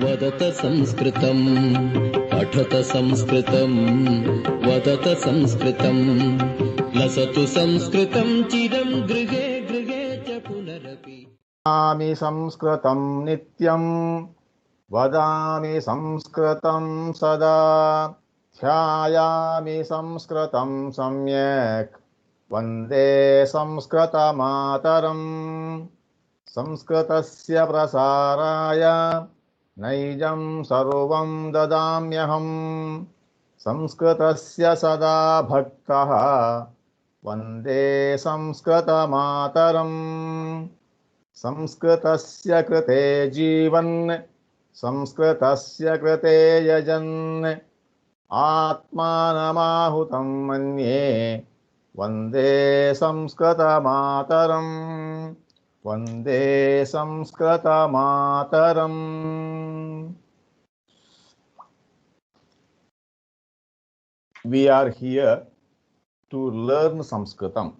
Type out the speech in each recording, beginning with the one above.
वदत संस्कृतं पठत संस्कृतं वदत संस्कृतं लसतु संस्कृतं चिरं गृहे गृहे च पुनरपि। वदामि संस्कृतं नित्यं वदामि संस्कृतं सदा ध्यायामि संस्कृतं सम्यक् वन्दे संस्कृतमातरम् संस्कृतस्य प्रसाराय नैजं सर्वं ददाम्यहम् संस्कृतस्य सदा भक्तः वन्दे संस्कृतमातरम् संस्कृतस्य कृते जीवन् संस्कृतस्य कृते यजन् आत्मानमाहुतं मन्ये वन्दे संस्कृतमातरम् वन्दे संस्कृतमातरम्। We are here to learn Sanskritam.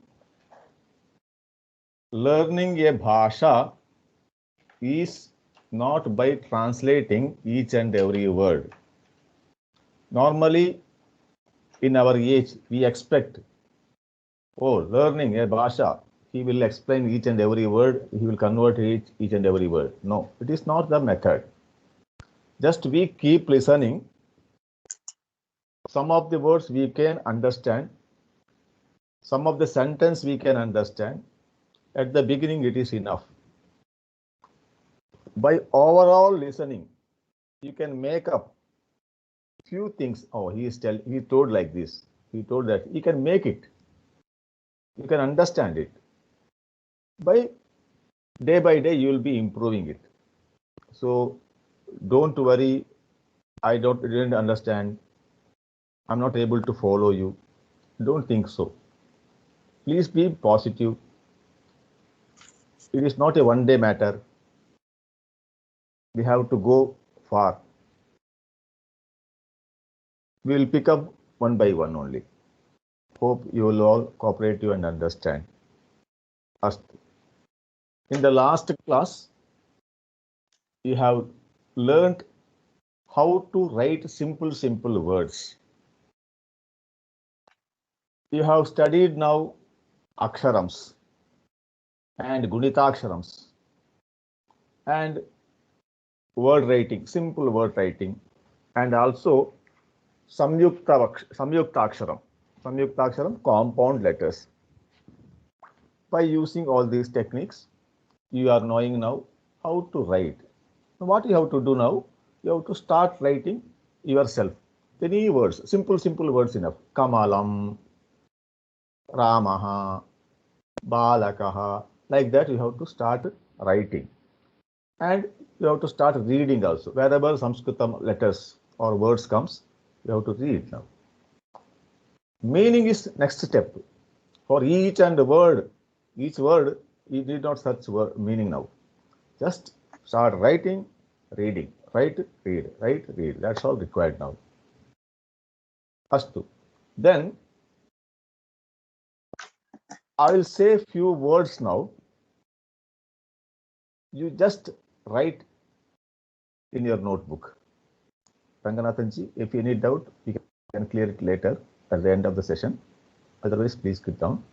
Learning a bhasha is not by translating each and every word. Normally, in our age, we expect, oh, learning a bhasha, he will explain each and every word, he will convert each and every word. No, it is not the method. Just we keep listening. Some of the words we can understand, some of the sentence we can understand. At the beginning, it is enough. By overall listening, you can make up few things. Oh, he told like this, he told that. You can make it. You can understand it. By day, you will be improving it. So don't worry. I didn't understand. I'm not able to follow you. Don't think so. Please be positive. It is not a one-day matter. We have to go far. We will pick up one by one only. Hope you will all cooperate and understand. In the last class, you have learned how to write simple words. You have studied now aksharams and gunitaksharams and word writing, simple word writing, and also samyuktaksharam, compound letters. By using all these techniques, you are knowing now how to write. Now, what you have to do now? You have to start writing yourself. Any words, simple words enough. Kamalam, Ramaha, Balakaha, like that you have to start writing. And you have to start reading also. Wherever Sanskritam letters or words comes, you have to read now. Meaning is next step. For each word, you need not search meaning now. Just start writing, reading. Write, read, write, read. That's all required now. Astu. Then I will say few words now. You just write in your notebook. Ranganathanji, if you need doubt, you can clear it later at the end of the session. Otherwise, please sit down.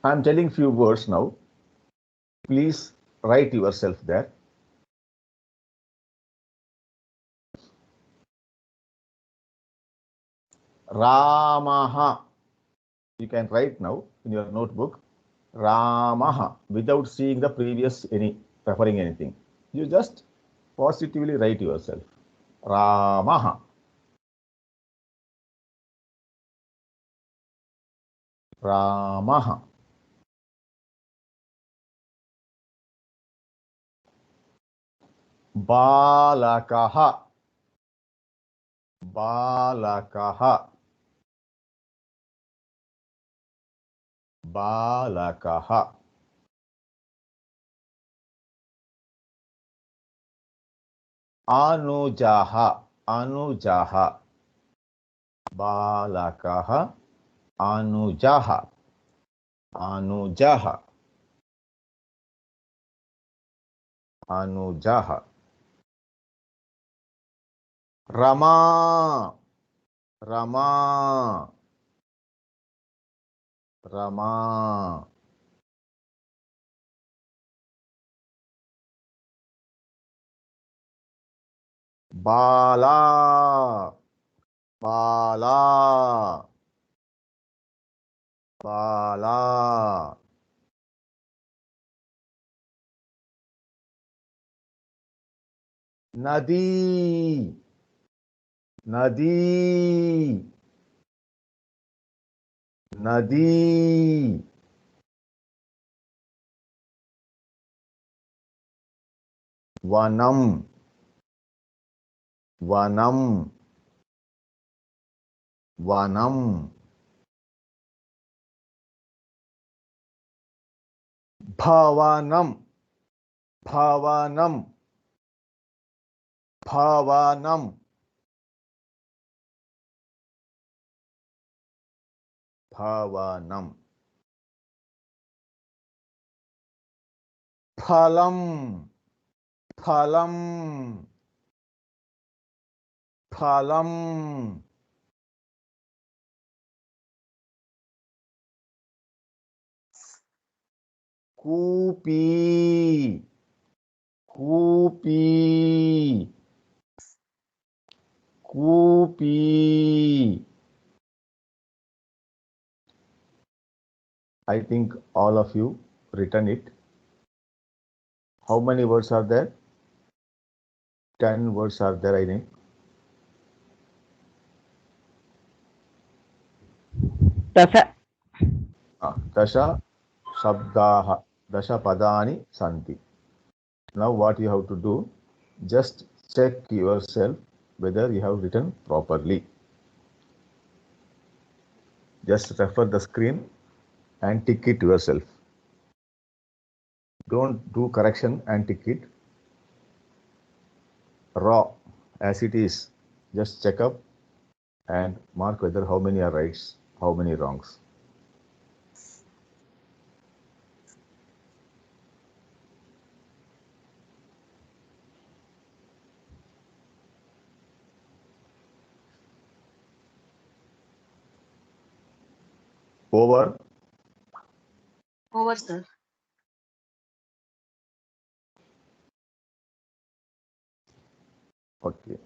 I am telling few words now. Please write yourself there. Ramaha. You can write now in your notebook. Ramaha, without seeing the previous referring anything. You just positively write yourself. Ramaha. Ramaha. Balakaha. Balakaha. Balakaha. Anujaha. Anujaha. Balakaha. Anujaha. Anujaha. Anujaha. Rama. Rama. Rama. Bala. Bala. Bala. Nadi. Nadi. Nadi. Vanam. Vanam. Vanam. Bhavanam. Bhavanam. Bhavanam. Bhavanam. Phalam. Phalam. Phalam. Kupi. Kupi. Kupi. I think all of you written it. How many words are there? 10 words are there, I think. Dasa. Dasha Shabdaha. Dasha Padani Santi. Now what you have to do, just check yourself whether you have written properly. Just refer the screen and tick it yourself. Don't do correction and tick it. Raw as it is. Just check up and mark whether how many are rights, how many wrongs. Over. Over, sir. Okay.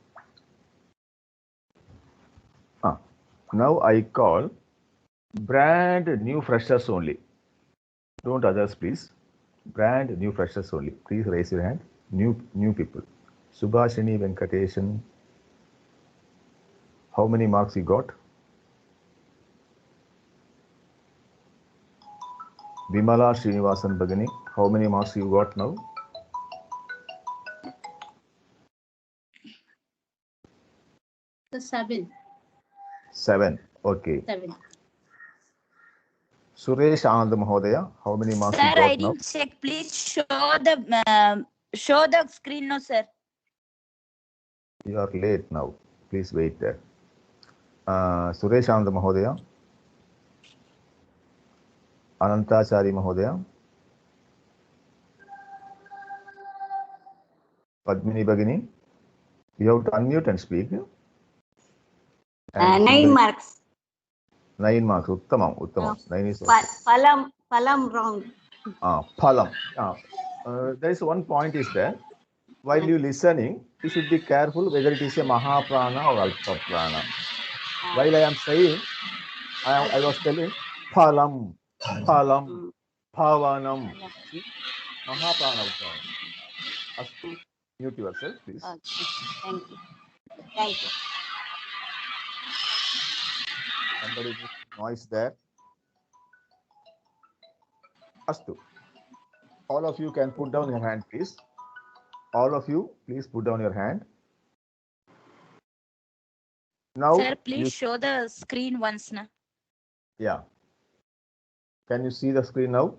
Now I call brand new freshers only. Don't others, please. Brand new freshers only. Please raise your hand. New people. Subhashini Venkateshan. How many marks you got? Vimala Srinivasan Bagani. How many marks you got now? The 7. 7. Okay. 7. Suresh Anand Mahodaya. How many marks you Sir, got I now? didn't check. Please show the screen now, sir. You are late now. Please wait there. Suresh Anand Mahodaya. Anantachari Mahodaya. Padmini Bagini. You have to unmute and speak. And 9 marks. 9 marks. Uttamam. Uttamam. 9 is okay. Phalam wrong. Phalam. There is one point is there. While you listening, you should be careful whether it is a Mahaprana or Alpa Prana. While I am saying, I was telling Phalam, Phalam, Bhavanam. See, Mahaprana Uttaram. Astu, mute yourself, please. Okay. Thank you. Thank you. Somebody makes noise there. Astu. All of you can put down your hand, please. All of you, please put down your hand. Now, Sir, please show the screen once now. Yeah. Can you see the screen now?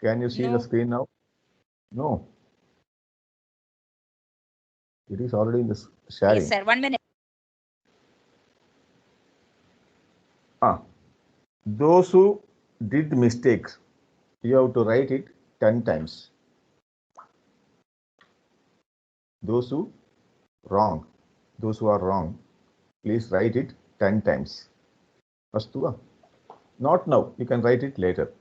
Can you see the screen now? No. It is already in the sharing. Yes, sir. 1 minute. Those who did mistakes, you have to write it 10 times. Those who are wrong, please write it 10 times. Astu va? Not now, you can write it later.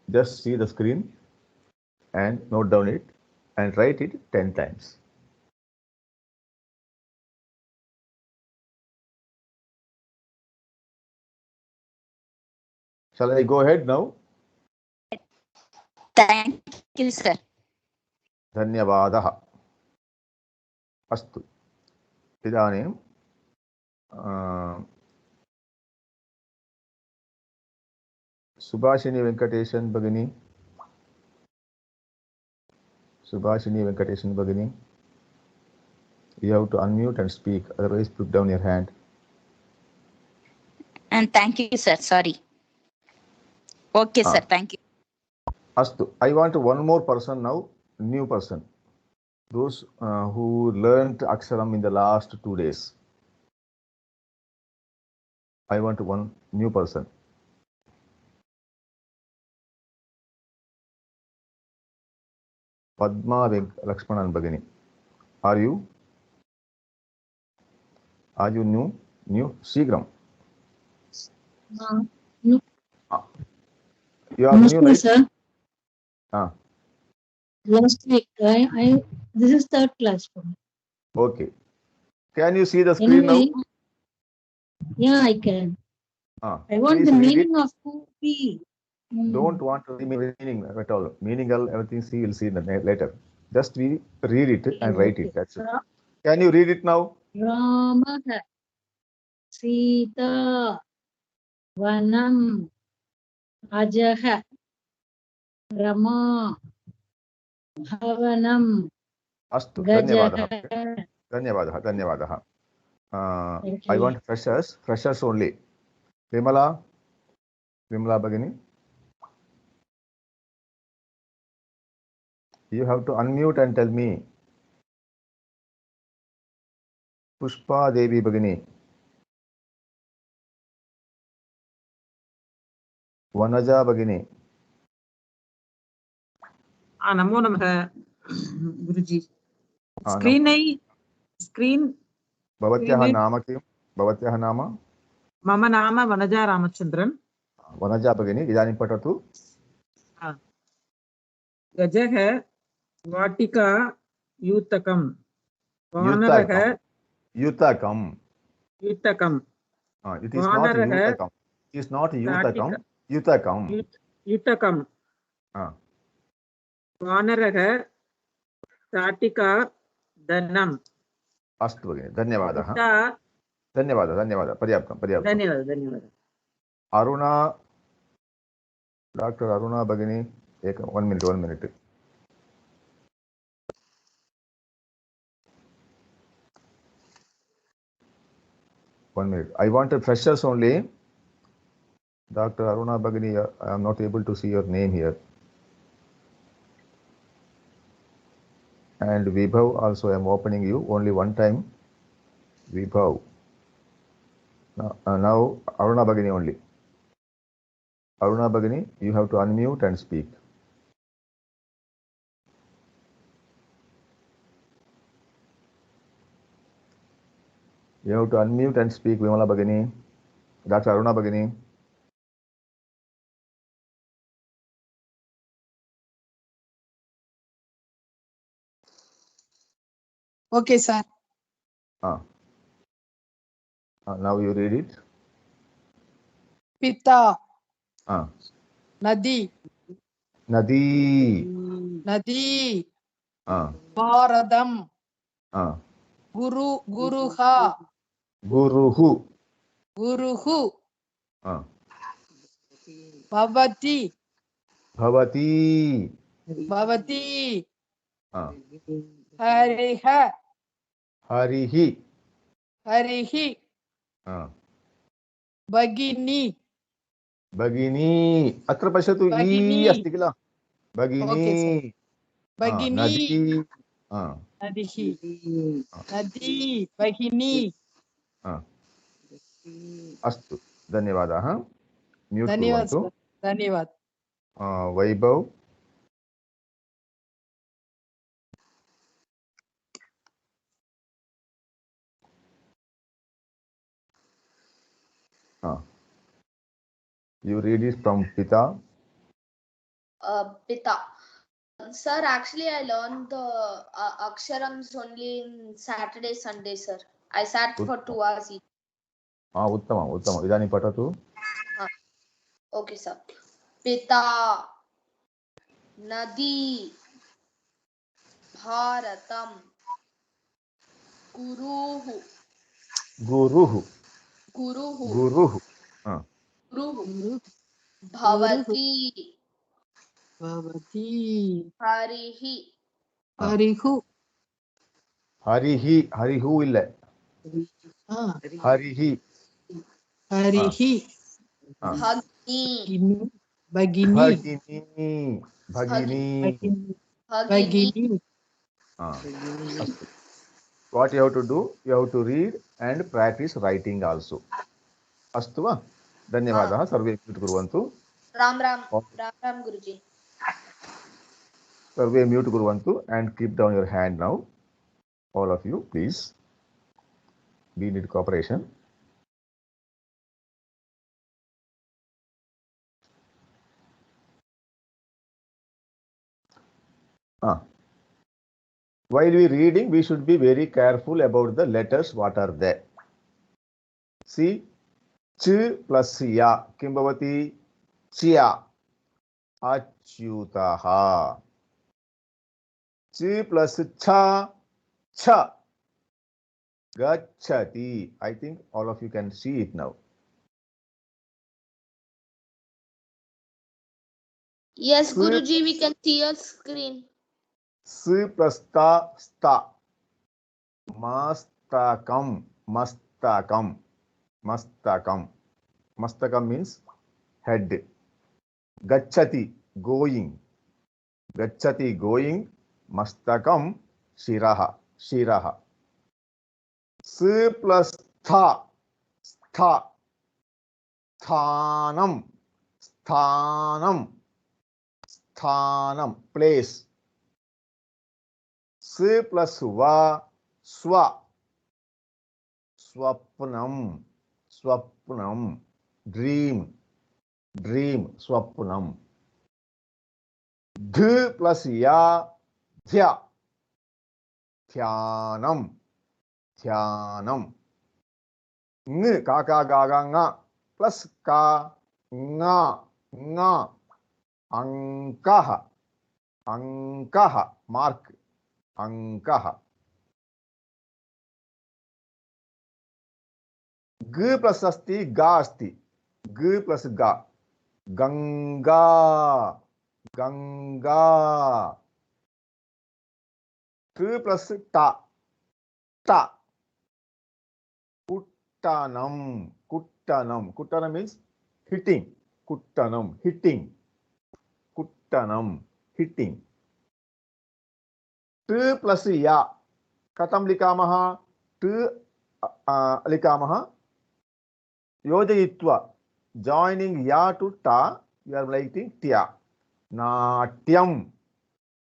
Just see the screen and note down it and write it 10 times. Shall I go ahead now? Thank you, sir. धन्यवादः. अस्तु. इदानीं सुभाषिनी वेंकटेशन् भगिनी. Subhashini Venkateshan Bhagini, you have to unmute and speak, otherwise put down your hand. And thank you, sir. Sorry. Okay, sir. Thank you. Astu. I want one more person now, new person. Those who learned Aksharam in the last 2 days. I want one new person. Padma Lakshmanan Bhagini. Are you new? Shigram. No. You are new, right? Sir. Last week, this is third class for me. Okay. Can you see the screen Anyway, now? Yeah, I can. I want the meaning of Kupi. Don't want to read meaning at all. Meaning, everything see, you'll see later. Just we read it and write it. That's it. Can you read it now? Rama, Sita, Vanam, Ajaha, Rama, Bhavanam, Astu. Gajaha. Dhanyavadah. I want freshers only. Vimala Bhagini. You have to unmute and tell me. Pushpa Devi Bhagini. Vanaja Bhagini. नमो नमः गुरुजी. Screen भवत्याः नाम किं? भवत्याः नाम? मम नाम वनजा रामचन्द्रन्. वनजा भगिनी इदानीं पठतु. गजः वाटिका यूतकं. वानरः युतकम्. It is not yutakam. It is not yutakam. Yutakam. वानरः ताटिका धनम्. अस्तु भगिनि. धन्यवादः. पर्याप्तं. धन्यवादः. अरुणा, डॉक्टर अरुणा भगिनी, 1 minute. I wanted freshers only. Dr. Aruna Bhagini, I am not able to see your name here. And Vibhav also I am opening you only one time. Vibhav. Now Aruna Bhagini only. Aruna Bhagini, you have to unmute and speak. You have to unmute and speak, Vimala Bhagini. Dr. Aruna Bhagini. Okay, sir. Now you read it. Pita. Nadi. Bharadam. Guruha. Guruhu. Bhavati. Hariha. Harihi. Bhagini. अत्र पश्यतु ई अस्ति किल भगिनी. Bhagini. Nadi. Bhagini. अस्तु, धन्यवादाः. Mute धन्यवाद कुर्वन्तु। Sir, धन्यवाद। वैभव। You read it from Pita. Pita. Sir, actually, I learned the aksharams only in Saturday, Sunday, sir. I sat for 2 hours each. उत्तमम् उत्तमम्। इदानीं पठतु। Okay, sir. Pita, Nadi, Bharatam, Guruhu, गुरुः Guruhu, गुरुः Guruhu, गुरु Bhavati, भवति Harihi, हरिहु हरिः हरिहु इल्ल हरिः हरिहि Bhagini, भगिनी भगिनी भगिनी भगिनी Bhagini. भगिनी अस्तु। What you have to do? You have to read and practice writing also. अस्तु वा? धन्यवादः। सर्वे म्यूट् कुर्वन्तु। Ram Ram, Ram Ram Guruji. सर्वे म्यूट् कुर्वन्तु and keep down your hand now. All of you, please. We need cooperation. While we reading, we should be very careful about the letters. What are they? See, ch plus ya किं भवति? च्या अच्युतः। च plus cha cha gachati. I think all of you can see it now. Yes, Guruji, we can see your screen. S plus ta sta mastakam mastakam mastakam mastakam means head. Gachati going, gachati going, mastakam shiraha shiraha. S plus tha stha sthanam sthanam sthanam place. S plus va swa swapnam swapnam dream dream swapnam. Dh plus ya dhya dhyanam dhyanam. Ng ka ka ga ga nga plus ka nga nga. Ankah ankah mark ankah. G plus asti ga asti. G plus ga ganga ganga. T plus ta ta kuttanam kuttanam. Kuttanam means hitting. Kuttanam hitting. Kuttanam hitting. T plus ya कथं लिखामः? T लिखामः योजयित्वा joining ya to ta you are writing tya. Natyam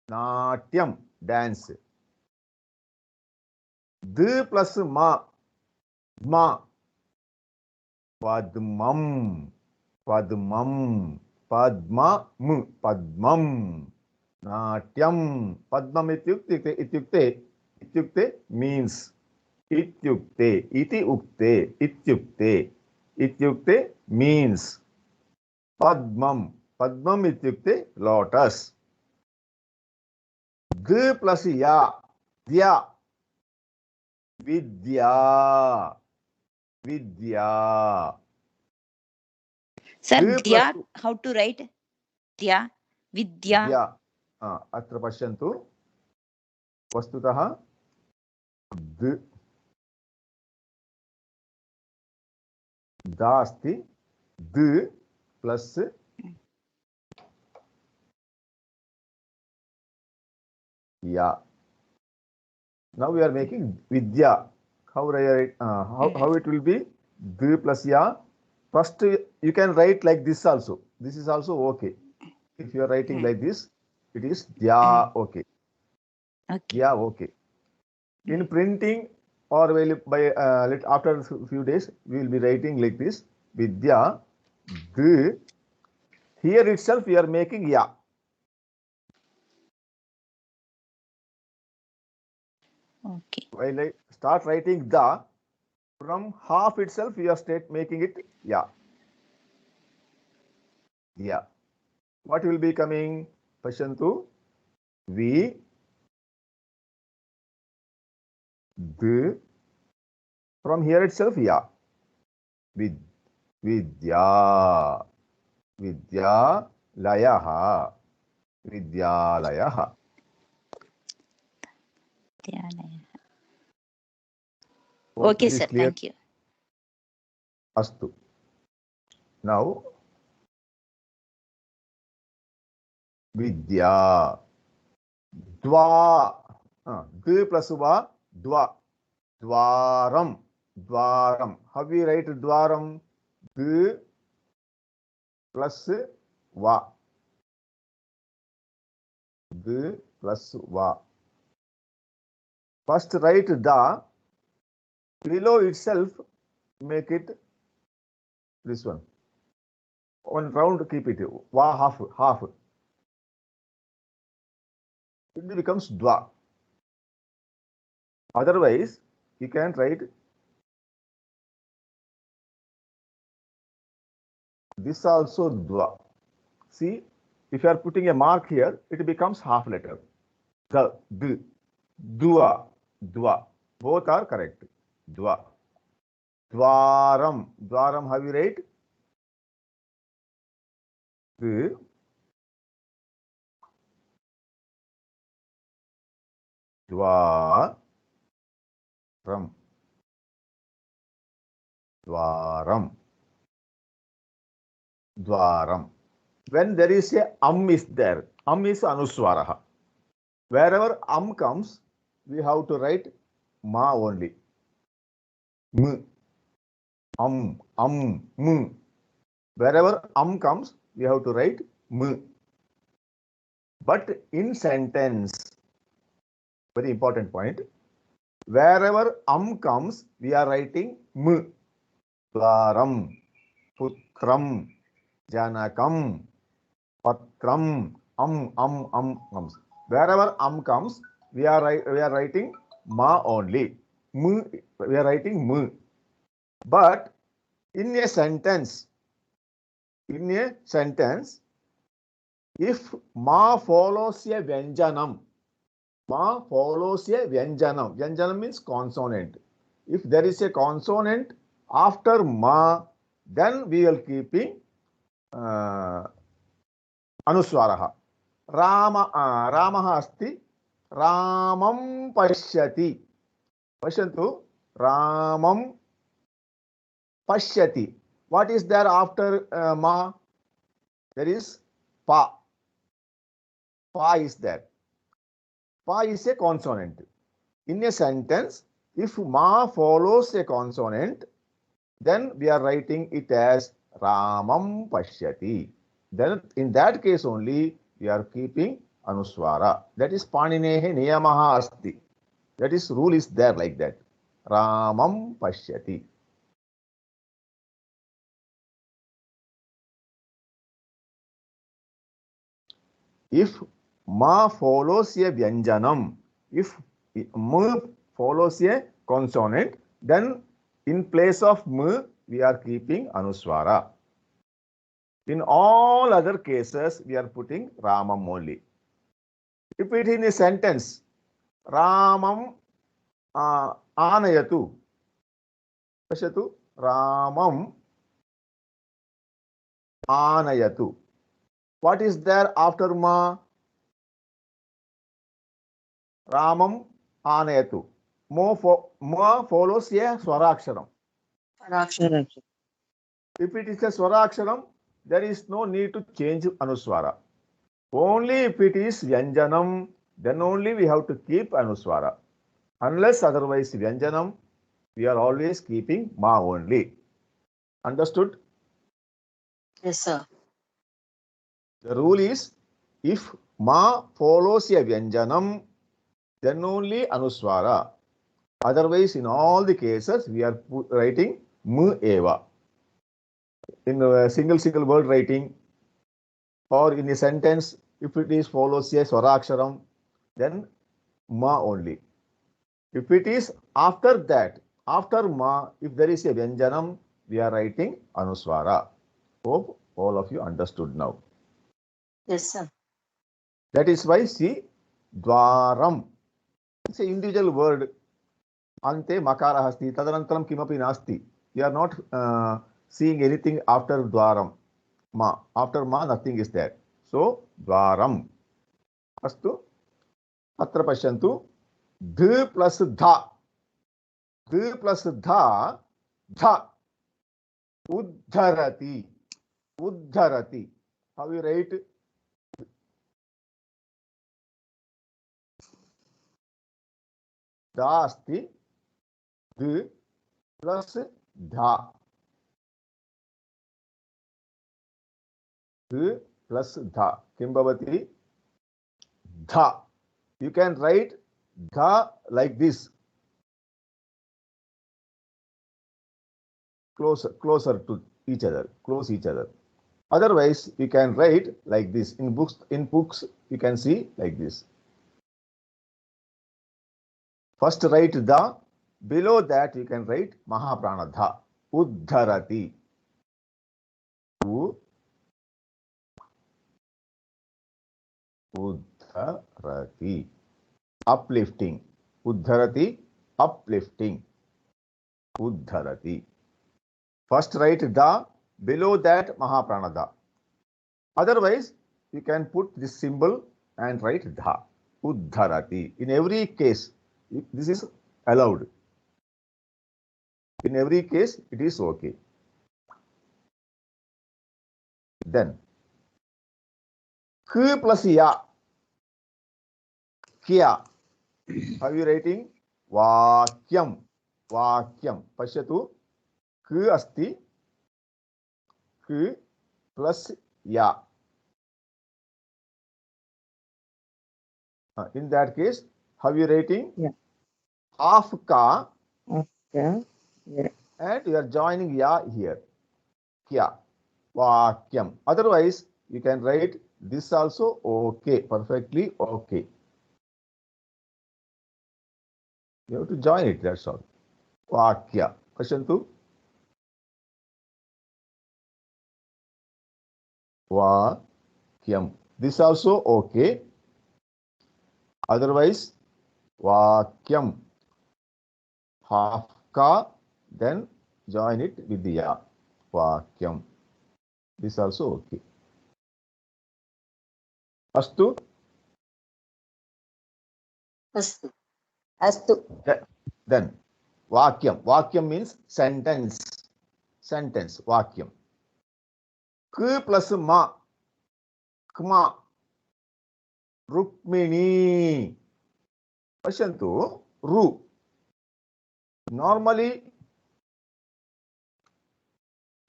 natyam dance. D plus ma ma padmam padmam padmam padmam. Natyam पद्मम इत्युक्ते इत्युक्ते इत्युक्ते means इत्युक्ते इति उक्ते इत्युक्ते इत्युक्ते means पद्मम पद्मम इत्युक्ते lotus. ग प्लस या द्या विद्या विद्या. Sir, G Dya, plus how to write? Dya, Vidya. द्या. अत्र पश्यन्तु वस्तुतः द दा अस्ति द प्लस या. Now we are making vidya. How it will be? D plus ya First, you can write like this also. This is also okay. If you are writing like this, it is dya, okay. Okay. Yeah, okay. In printing or by after a few days, we will be writing like this. Vidya, d. Here itself, we are making ya. Okay. While I start writing the, from half itself, we are making it ya. Yeah. What will be coming? Pashantu. V. D. From here itself, ya. Vidya. Vidyalayah. Vidyalayah. Okay, This is sir. clear? Thank you. Astu. Now, Vidya. Dwa. D plus va. Dwa. Dwaram. Dwaram. How we write dwaram? D plus va. D plus va. First write da. Below itself, make it this one. One round, keep it. Va half. It becomes dwa. Otherwise, you can write this also dwa. See, if you are putting a mark here, it becomes half letter. The, d, dua, dwa. Both are correct. Dwa. Dwaram. Dwaram, how you write? D. Dwaram. Dwaram. Dwaram. When there is a is there, is anuswaraha. Wherever comes, we have to write ma only. M. M. Wherever comes, we have to write m. But in sentence, very important point, wherever comes, we are writing m. Dwaram, putram, janakam, patram, comes. Wherever comes, we are writing ma only. M, we are writing m. But in a sentence, if ma follows a vyanjanam, vyanjanam means consonant. If there is a consonant after ma, then we will keeping anuswaraha. Ramah asti, Ramam pashyati. Pashyantu, Ramam pashyati. What is there after ma? There is pa. Pa is there. Pa is a consonant. In a sentence, if ma follows a consonant, then we are writing it as Ramam pashyati. Then in that case only we are keeping anuswara. That is Paninehe niyamaha asti. That is rule is there like that. Ramam pashyati. If ma follows a vyanjanam, if m follows a consonant, then in place of m, we are keeping anuswara. In all other cases, we are putting Ramam only. If it is in a sentence, Ramam anayatu. Pashatu, Ramam anayatu. What is there after ma? Ramam anayatu. Ma follows a swaraksharam. If it is a swaraksharam, there is no need to change anuswara. Only if it is vyanjanam, then only we have to keep anuswara. Unless otherwise vyanjanam, we are always keeping ma only. Understood? Yes, sir. The rule is, if ma follows a vyanjanam, then only anuswara. Otherwise, in all the cases, we are writing mu eva. In a single word writing, or in a sentence, if it is follows a swaraksharam, then ma only. If it is after that, after ma, if there is a vyanjanam, we are writing anuswara. Hope all of you understood now. Yes, sir. That is why see dwaram. It's an individual word. Ante makara hasti. Tadanantaram kimapi nasti. We are not seeing anything after dwaram. Ma. After ma, nothing is there. So dwaram. Astu. Atra pashyantu. Dh plus dha. Dh plus dha. Dha. Uddharati. Uddharati. How you write? Da asti. Dh plus dha. Dh plus dha. Kim bhavati? Dha. You can write dha like this. Closer to each other. Close each other. Otherwise, you can write like this. In books, you can see like this. First write dha. Below that, you can write mahaprana dha. Uddharati. Uddharati. Uplifting. Uddharati. Uplifting. Uddharati. First write dha. Below that, mahaprana dha. Otherwise, you can put this symbol and write dha. Uddharati. In every case, this is allowed. In every case, it is okay. Then, k plus ya. Kya. How are you writing? Vakyam. Vakyam. Pashyatu. K asti. K plus ya. In that case, how are you writing? Yeah. Half ka. Okay. Yeah. And you are joining ya here. Kya. Vakyam. Otherwise, you can write this also okay. Perfectly okay. You have to join it, that's all. Vakya. Pashantu. Vakyam. This also okay. Otherwise, Vakyam. Half ka, then join it with the ya. Vakyam. This also okay. Astu. Astu. Astu. Then Vakyam. Vakyam means sentence. Sentence. Vakyam. K plus ma. Kma. Rukmini. Pashantu. Ru. Normally,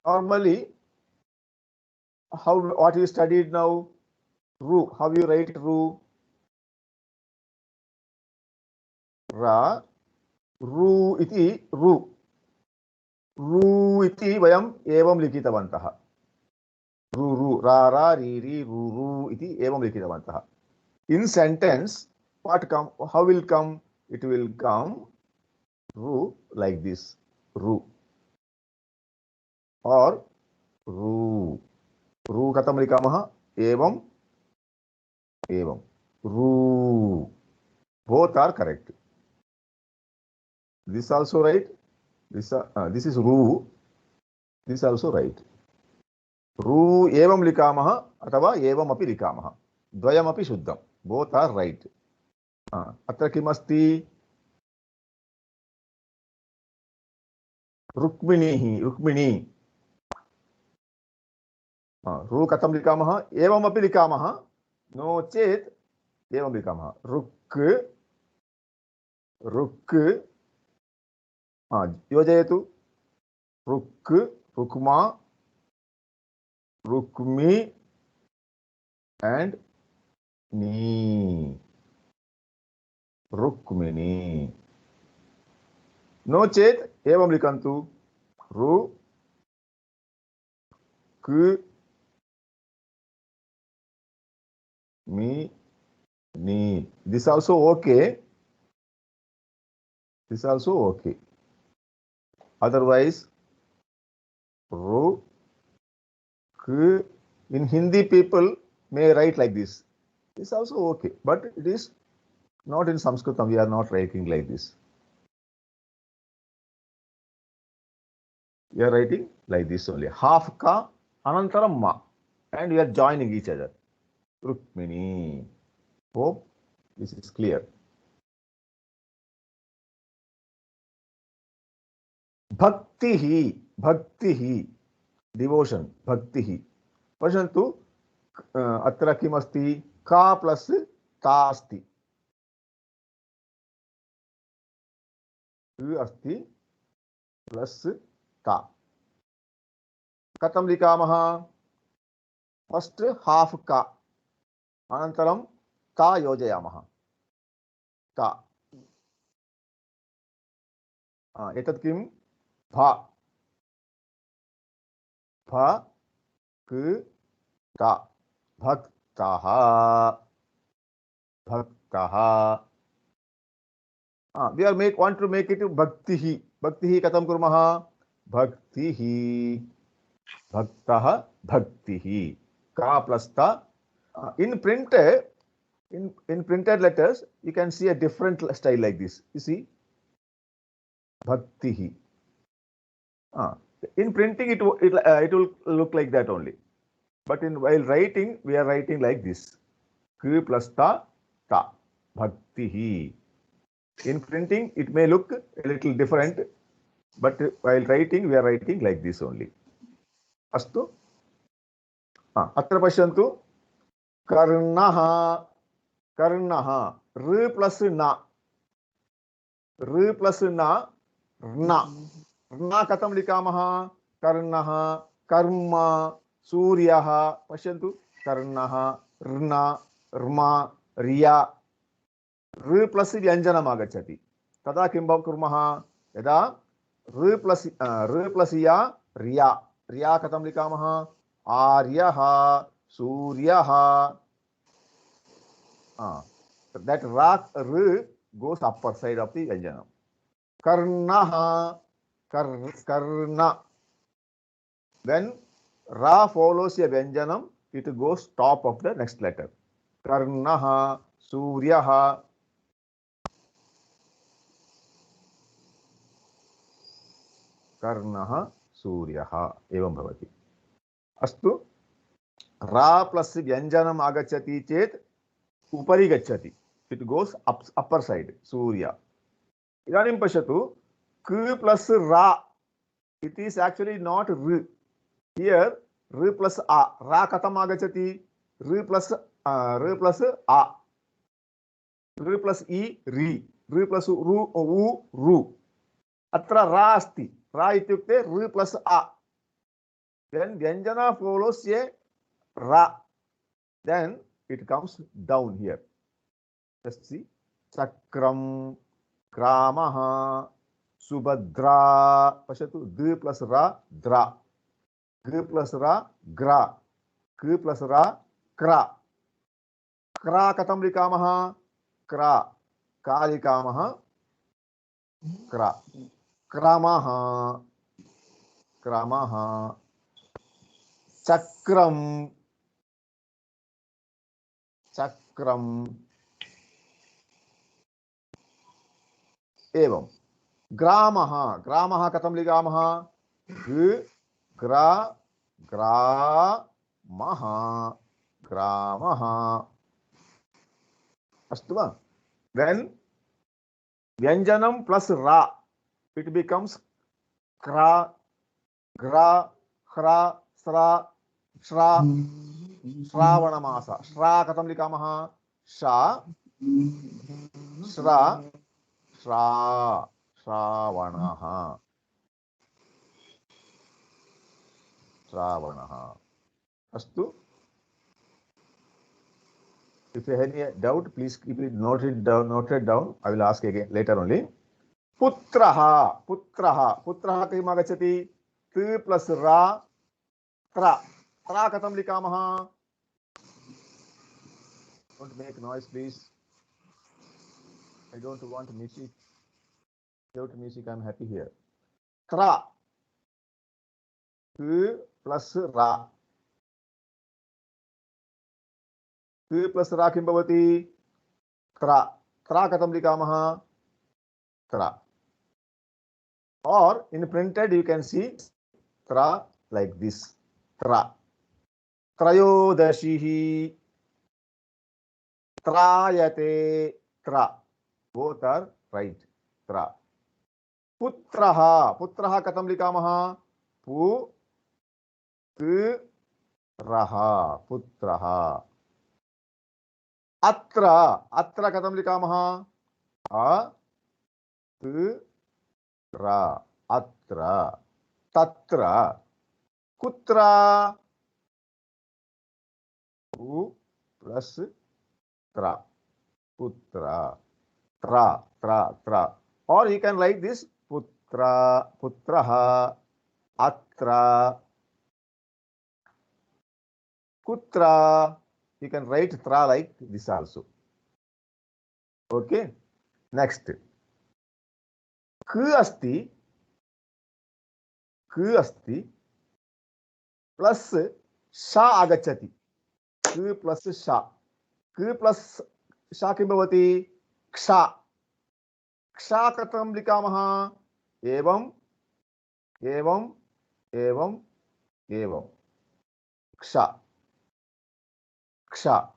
what you studied now? Ru. How you write ru? Ra. Ru iti ru. Ru iti vayam evam likitavantah. Ru ru. Ra ra ri ri ru ru iti evam likitavantah. In sentence, what come? How will come? It will come ru like this. Ru. Or ru. Ru katam likamah? Evam. Evam. Ru. Both are correct. This also right. This is ru. This also right. Ru evam likamah athava evam api likamah. Dvayam api shuddham. Both are right. Atra kim asti? Rukminihi. Rukmini. Ru katam likamah? Evam api likamah. No chet evam likamah. Ruk. Ruk. Yojayatu. Ruk. Rukma. Rukmi and Ni. Rukmini. नो चेत एवं लिखन्तु रु कु मी नी. This also okay. This also okay. Otherwise, ru ku. In Hindi, people may write like this. This also okay, but it is not in Sanskritam. We are not writing like this. We are writing like this only. Half ka anantaram ma, and we are joining each other. Rukmini. Hope this is clear. Bhaktihi. Bhaktihi. Devotion. Bhaktihi. पश्यन्तु अत्र किमस्ति का plus ता अस्ति अस्ति plus ता कथं लिखामः फर्स्ट हाफ का अनन्तरं ता योजयामः ता एतत् किं भ भ क ता भक्तः भक्तः we are want to make it bhaktihi. Bhaktihi katham kurmah? Bhaktihi. Bhaktah bhaktihi. Ka plus ta. In printed letters, you can see a different style like this. You see, bhaktihi. In printing, it will look like that only. But while writing, we are writing like this. K plus ta ta. Bhaktihi. In printing, it may look a little different, but while writing, we are writing like this only. Astu. Atra pashyantu. Karnaha. Karnaha. R plus na. R plus na. Rna. Rna katham likamaha. Karnaha. Karma. Suryaha. Pashyantu. Karnaha. Rna. Rma. Riya. ऋ plus व्यंजनम आगच्छति तदा किं कुर्मः यदा ऋ plus या रिया रिया कथं लिखामः आर्यः सूर्यः that r goes upper side of the व्यंजनम कर्णः karna when ra follows a व्यंजनम it goes top of the next letter कर्णः सूर्यः कर्णः सूर्यः एवं भवति अस्तु रा प्लस व्यंजनम आगच्छति चेत उपरि गच्छति इट गोस अपर साइड सूर्य इदानीं पश्यतु क प्लस रा इट इज एक्चुअली नॉट र हियर र प्लस आ रा कथम आगच्छति र प्लस आ र प्लस इ रि र प्लस रु उ रु अत्र रा अस्ति रा इत्युक्ते ऋ plus uh then vyanjana follows a ra then it comes down here just see chakram kramah subhadra pashatu d plus ra dra g plus ra gra k plus ra kra kra katham likamah kra ka likamah kra क्रामः क्रामः चक्रम चक्रम एवं ग्रामः ग्रामः कथं लिखामः ग्रा ग्रामः ग्रामः अस्तु वा then व्यंजनम प्लस रा it becomes kra gra khra sra shra shravana masa shra katham likamah sha shra shra shravanah shravanah Astu. If you have any doubt, please keep it noted down. I will ask again later only. Putraha, putraha, putraha किम् आगच्छति? T plus ra, tra. Tra katam likamaha? Don't make noise, please. I don't want music. Without music, I'm happy here. Tra. T plus ra. T plus ra किं भवति? Tra. Tra katam likamaha? Tra. Or in printed you can see tra like this. Tra. Trayodashihi. Trayate. Tra. Both are right. Tra. Putraha. Putraha katam likamaha? Pu. T. Raha. Putraha. Atra. Atra katam likamaha? A. T. Ra. Atra. Tatra. Kutra. U plus tra. Putra. Tra. Tra. Tra. Or you can write this putra. Putraha. Atra. Kutra. You can write tra like this also. Okay. Next. K asti plus sha agachati. K plus sha. K plus sha किं भवति? क्षा. क्षा कथं लिखामः? एवं एवं एवं एवं. क्षा. क्षा.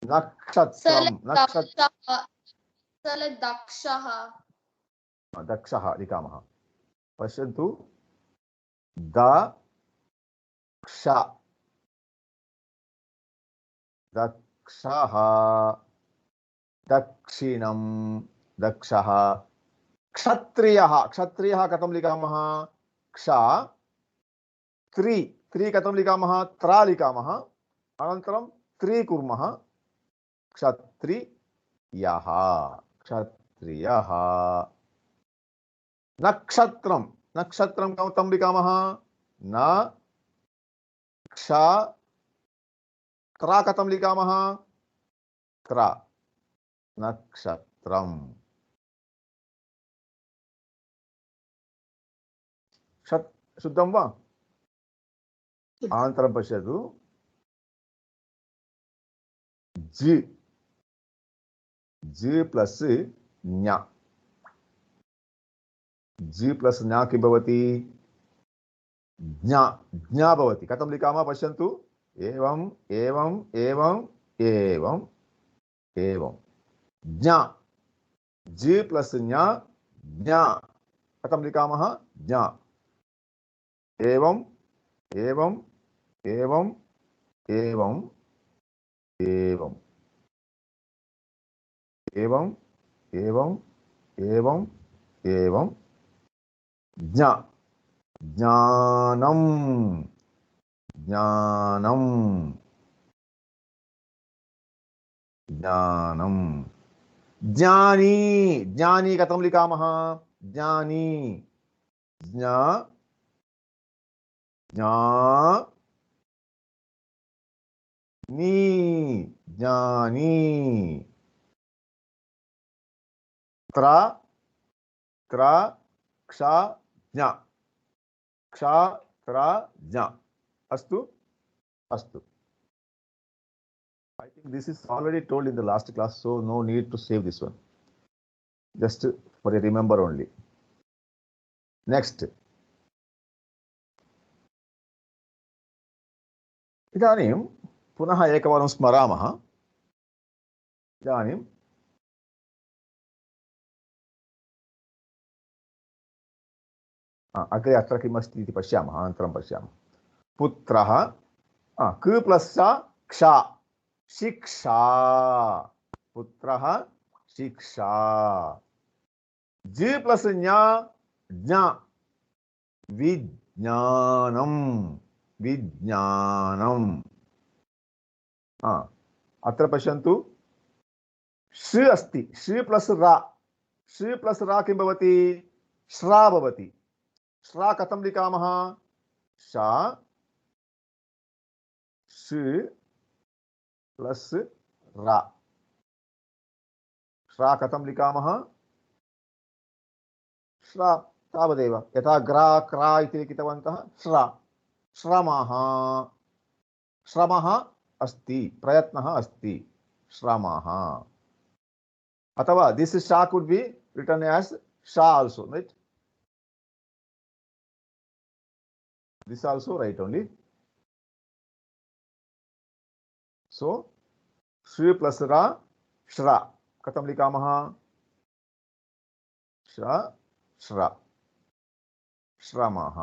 नक्षत्रम. नक्षत्र. दक्षः लिखामः. पश्यन्तु. दक्ष. दक्षः. दक्षिणं. दक्षः. क्षत्रियः. क्षत्रियः कथं लिखामः?क्षा. त्रि. त्रि कथं लिखामः? त्रा लिखामः. अनन्तरं त्रि कुर्मः. क्षत्रियः. क्षत्रियः. नक्षत्रम. नक्षत्रम कथं लिखामः? नक्षा. त्रा कथं लिखामः? त्रा. नक्षत्रम. शुद्धं वा? अनन्तरं पश्यतु. जि. जि प्लस ञ. जि प्लस ञ किं भवति? ज्ञ. ज्ञ भवति. कथं लिखामः? पश्यन्तु. एवं एवं एवं एवं एवं. ज्ञ. जि प्लस ञ. ज्ञ. कथं लिखामः? ज्ञ. एवं एवं एवं एवं एवं एवं एवं एवं एवं. ज्ञ. ज्ञानम. ज्ञानम. ज्ञानम. ज्ञानी. ज्ञानी कथं लिखामः? ज्ञानी. ज्ञा. ज्ञा. नी. ज्ञानी. त्रा. त्रा.क्षा. ज्ञा.क्षा. त्रा. ज्ञा. अस्तु. अस्तु. I think this is already told in the last class, so no need to save this one. Just for a remember only. Next. इदानीं पुनः एकवारं स्मरामः. इदानीं अग्रे अत्र किमस्ति इति पश्यामः. अनन्तरं पश्यामः. पुत्रः. क प्लस्क्षा. शिक्षा. पुत्रः. शिक्षा. जि प्लस् ज्ञ. ज्ञ. विज्ञानम्. विज्ञानम्। अत्र पश्यन्तु, श् अस्ति, श् प्लस् रा, श् प्लस् रा किं भवति? श्रा भवति। श्रा कथं लिखामः? शा श प्लस् रा। श्रा कथं लिखामः? श्रा, तावदेव। यथा ग्रा क्रा इति लिखितवन्तः, श्रा। श्रमः, श्रमः अस्ति, प्रयत्नः अस्ति, श्रमः। अथवा दिस शा could be written as sha also, right? This also right only. So Shri plus रा, श्रा कथं लिखामः? श्रा श्रा, श्रमः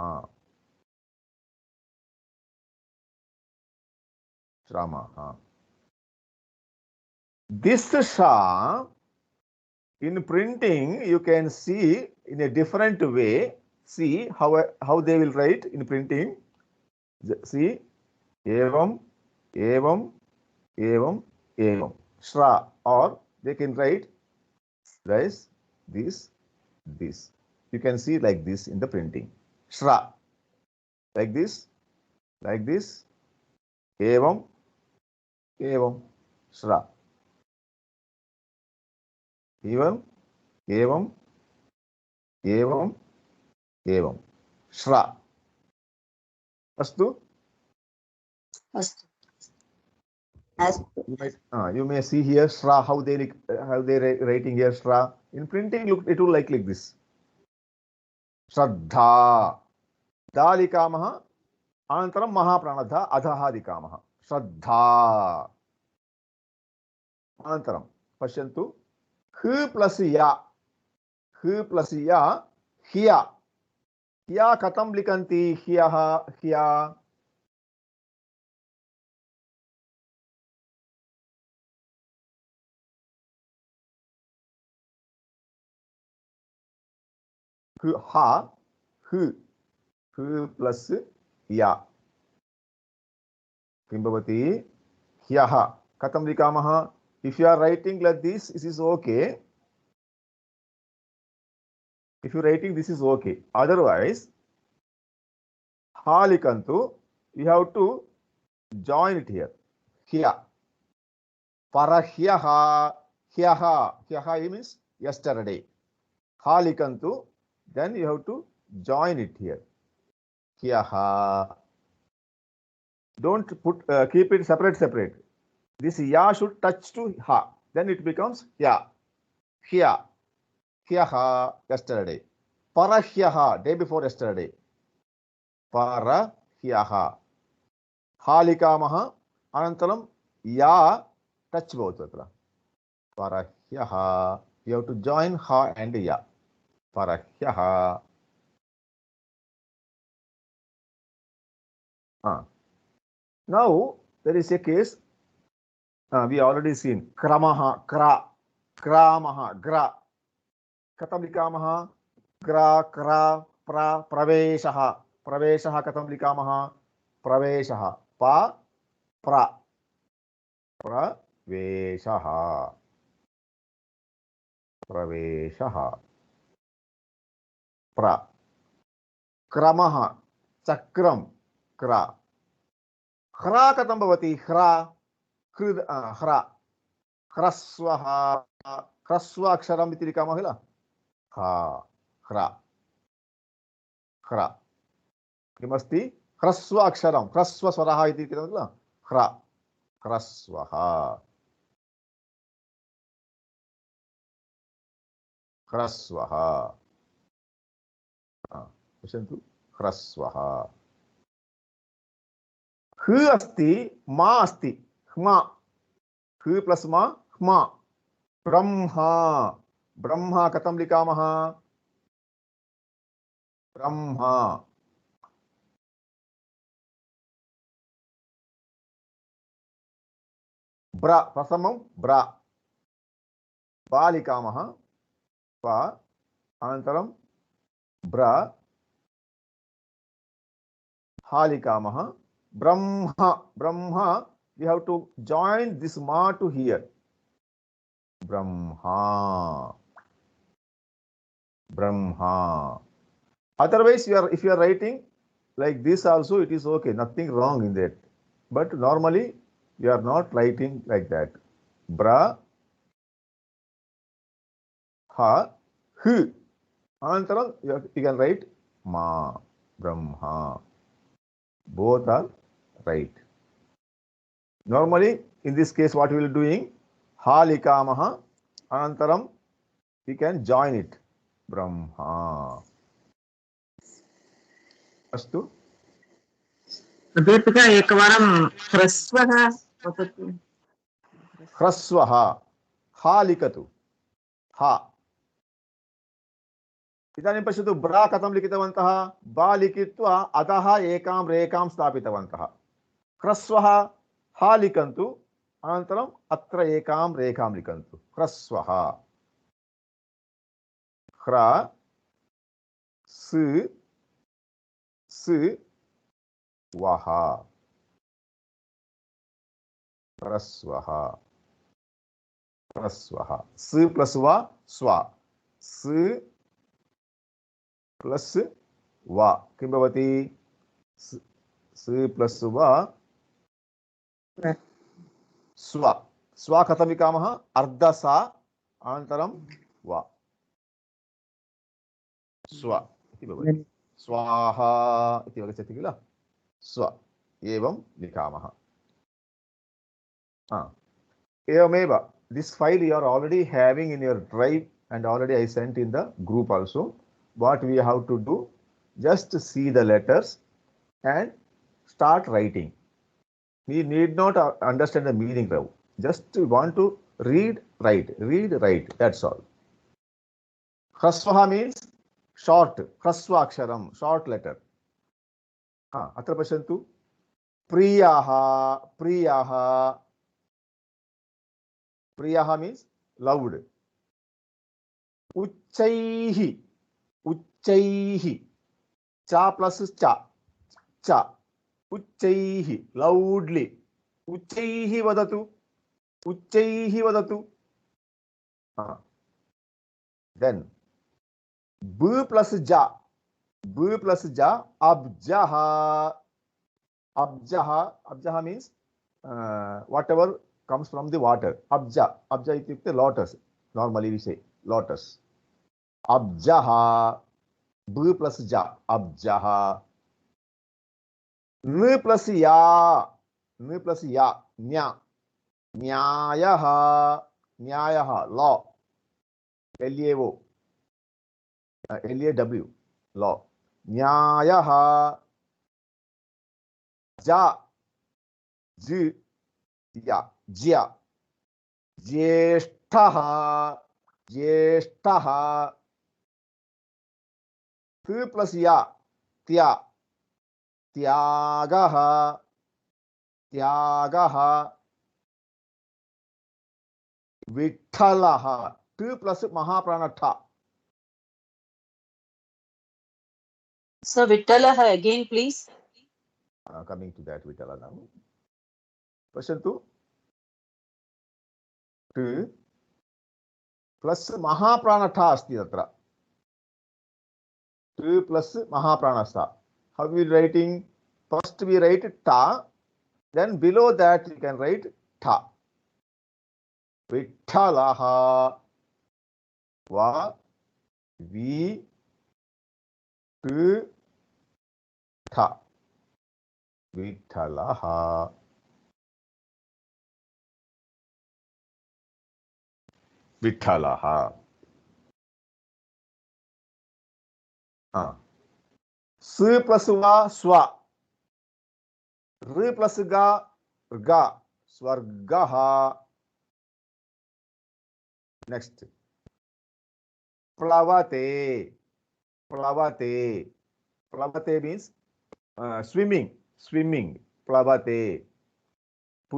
श्रमः। This sha in printing you can see in a different way. See how they will write in printing. See, evam, evam, evam, evam. Shra, or they can write this, this, this. You can see like this in the printing. Shra, like this, evam, evam, shra. Evam, evam, evam, evam, shra. Astu? Astu. Astu. You may see here shra, how they writing here shra. In printing, look, it will like this. Shraddha. Da likamah. Anantaram mahapranadha adhaha likamah. Shraddha. Anantaram. Pashyantu. H plus ya. H plus ya. Hiya. Hiya katam likanti? Hiyaha. Hiya. Ha, H plus ya. Kim bhavati? Hyaha. Katam likamah? If you are writing like this, this is okay. If you are writing, this is okay. Otherwise, ha likantu, you have to join it here. Hya. Parahyaha. Hyaha. Hyaha means yesterday. Ha likantu. Then you have to join it here. Hyaha. Don't put keep it separate. This ya should touch to ha. Then it becomes hya. Hya. Hyaha, yesterday. Parahyaha, day before yesterday. Parahyaha. Ha likamah. Anantaram ya touch both. Parahyaha. You have to join ha and ya. Parahyaha. Now there is a case we already seen. Kramaha, kra, kramaha, gra. Katam likamah? Gra, kra, pra, praveshaha. Praveshaha katam likamah? Praveshaha. Pa, pra. Praveshaha. Praveshaha. Pra. Kramaha. Chakram. Kra. Khra katam bhavati? Khra. Khra. Khraswaha. Khraswa aksharam iti likamah hila? Ha. Khra. Khra. Kimasti? Khraswa aksharam. Khraswa swaraha iti likamah hila? Khra. Khraswaha. Khraswaha. Pashyantu. Khraswaha. H asti, ma asti. Hma. H plus ma, hma. Brahma. Brahma katam likamah? Brahma. Bra. Prasamam bra. Ba likamah? Pa. Anantaram bra. Ha likamah? Brahma. Brahma. We have to join this ma to here. Brahma. Brahma. Otherwise, if you are writing like this also, it is okay. Nothing wrong in that. But normally, you are not writing like that. Bra. Ha. Hu. Anantaram, you can write ma. Brahma. Both are right. Normally, in this case, what we will doing? Ha likamaha. Anantaram, we can join it. Brahma. Astu. अध्यापिका एकवारं ह्रस्वः वदतु ह्रस्वः. हा लिखतु. हा. इदानीं पश्यतु ब्रा कथं लिखितवन्तः? बा लिखित्वा अधः एकां रेखां स्थापितवन्तः. ह्रस्वः हा लिखन्तु. अनन्तरम् अत्र एकां रेखां लिखन्तु. ह्रस्वः. ह्र स स वः. ह्रस्वः. ह्रस्वः. स प्लस वा स्व. स प्लस वा किं भवति? स प्लस वा स्व. स्व कथं लिखामः? अर्धसा अनन्तरं वा. स्व इति भवति. स्वाहा इति वदति किल? स्व एवं लिखामः. एवमेव this file you are already having in your drive and already I sent in the group also. What we have to do, just see the letters and start writing. We need not understand the meaning now. Just want to read, write, that's all. Hrasvaha means short. Hrasva aksharam, short letter. Atra pashantu. Priyaha, priyaha. Priyaha means loud. Uchchaihi, uchchaihi. Cha plus cha, cha. Uchchaihi, loudly. Uchchaihi vadatu, uchchaihi vadatu. Then b plus ja, b plus ja. Abjaha, abjaha. Abjaha means whatever comes from the water. Abja, abja ityukte lotus. Normally we say lotus. Abjaha, b plus ja. Abjaha. N plus ya, n plus ya. Nya, nyayaha, nyayaha. Law. L-A-O, L-A-W, law. Nyayaha. Ja, j, ya, jya. Jyeshtaha, jyeshtaha. T plus ya, tya. Tyagaha, tyagaha. Vitthalaha. T plus mahaprana tha. So Vittalaha again, please. Coming to that Vittala now. Pashantu. T plus mahaprana tha asti tatra. T plus mahaprana tha. How we writing? First we write ta, then below that you can write tha. Vitthalaha. Va vi t tha. Vitthalaha. Vitthalaha. S plus va swa. R plus ga ga. Swargaha. Next. Plavate. Plavate. Plavate means swimming. Swimming. Plavate. P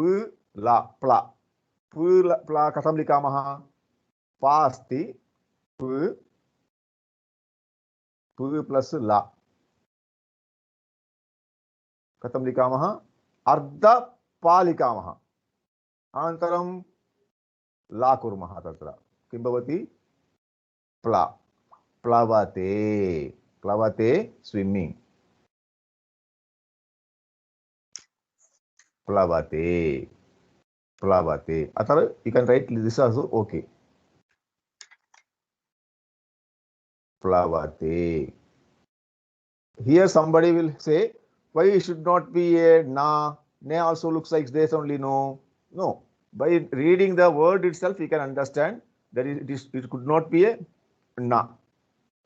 la pla. P la pla katham likamaha? Pa asti. P plus la. कथं लिखामः अर्धपा लिखामः अनन्तरं ला कुर्मः तत्र किं भवति प्ला प्लवते प्लवते स्विम्मिंग प्लवते प्लवते अतः you can write this also okay प्लवते. Here somebody will say why it should not be a na. Ne also looks like this only. No, by reading the word itself you can understand that it could not be a na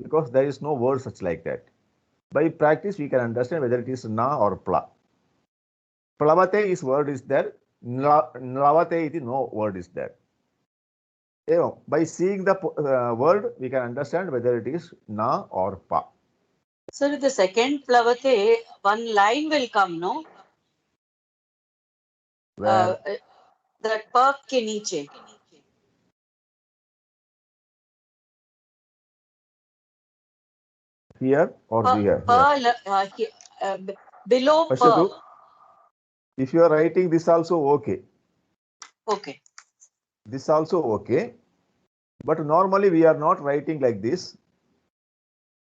because there is no word such like that. By practice we can understand whether it is na or pla. Plavate is word is there, nlavate iti no word is there. By seeing the word we can understand whether it is na or pa. Sir, the second plavate, one line will come, no? That pa ke niche. Here or here? Below Pashatu, pa. if you are writing this also okay. Okay. This also okay. But normally we are not writing like this.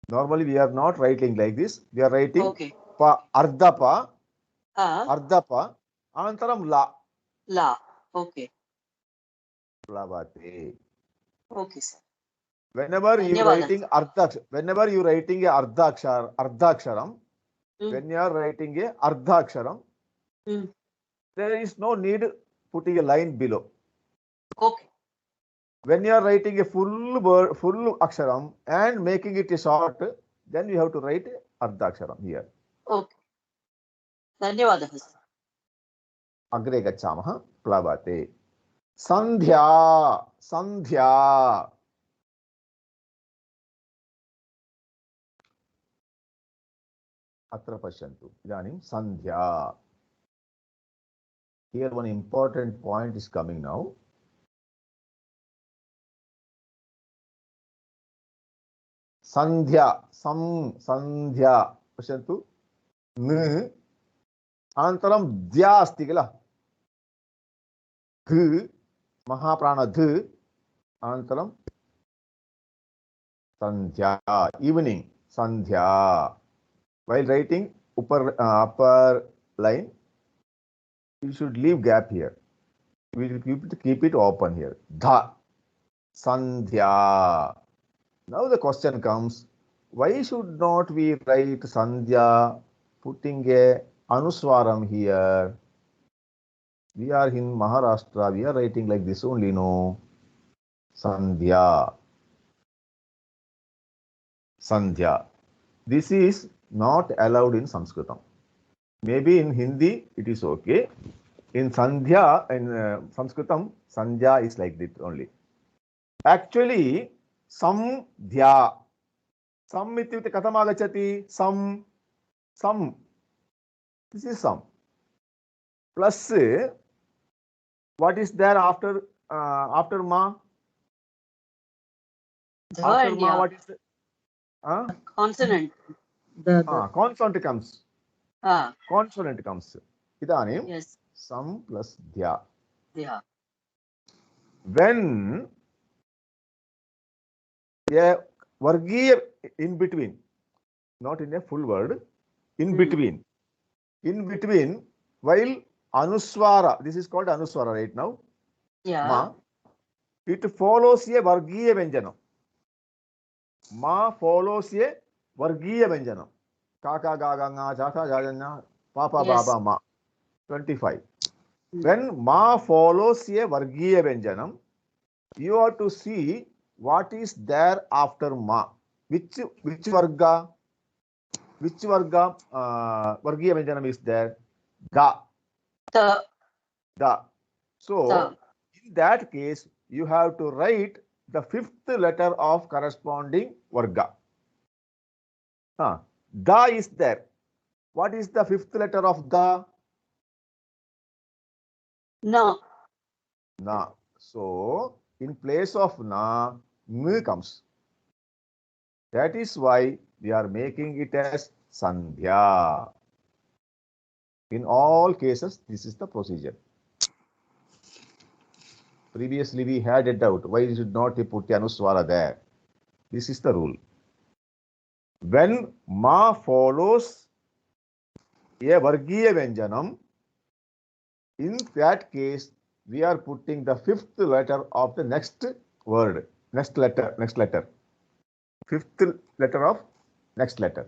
Normally we are not writing like this. We are writing Okay. pa, ardha pa, Ah. anantaram la. La. Okay. Plavate. Okay, sir. Whenever you writing ardha, whenever you writing a ardhaksharam, when you are writing a ardhaksharam, there is no need putting a line below. Okay. When you are writing a full word, full aksharam and making it a short, then you have to write ardhaksharam here. Okay. धन्यवादः. अग्रे गच्छामः. प्लवते. संध्या संध्या अत्र पश्यन्तु. इदानीं संध्या. Here one important point is coming now. संध्या संध्या पश्यन्तु. न अनन्तरं द्या अस्ति किल. ध महाप्राण ध अनन्तरं संध्या evening Sandhya. While writing upper line, you should leave gap here. We will keep it open here. Dha Sandhya. Now the question comes, why should not we write Sandhya putting a Anuswaram here? We are in Maharashtra, we are writing like this only, no? Sandhya. Sandhya. This is not allowed in Sanskritam. Maybe in Hindi it is okay. In Sandhya, in Sanskritam, Sandhya is like this only. Actually, Samdhya. Sam ityukte katham agachati? Sam. This is Sam. Plus, what is there after ma? After ma, what is the consonant? Consonant comes. Consonant comes. Idanim. Yes. Sam plus dhya. Yeah. When a vargiya in between, not in a full word, in between, while Anuswara, this is called Anuswara right now. Yeah. Ma, it follows a vargiya vyanjanam. Ma follows a vargiya vyanjanam. Kaka, gaga, nga, chaka, jajanya, papa, baba, ma. 25. When ma follows a vargiya vyanjanam, you have to see what is there after ma. Which varga? Which varga vargiya vyanjanam is there? Da. Da. So, in that case, you have to write the fifth letter of corresponding varga. Da is there. What is the fifth letter of da? No. Na. So, in place of na, m comes. That is why we are making it as Sandhya. In all cases, this is the procedure. Previously, we had a doubt. Why should not we put Anuswara there? This is the rule. When ma follows a Vargiya Vyanjanam, in that case, we are putting the fifth letter of the next word, next letter. Fifth letter of next letter.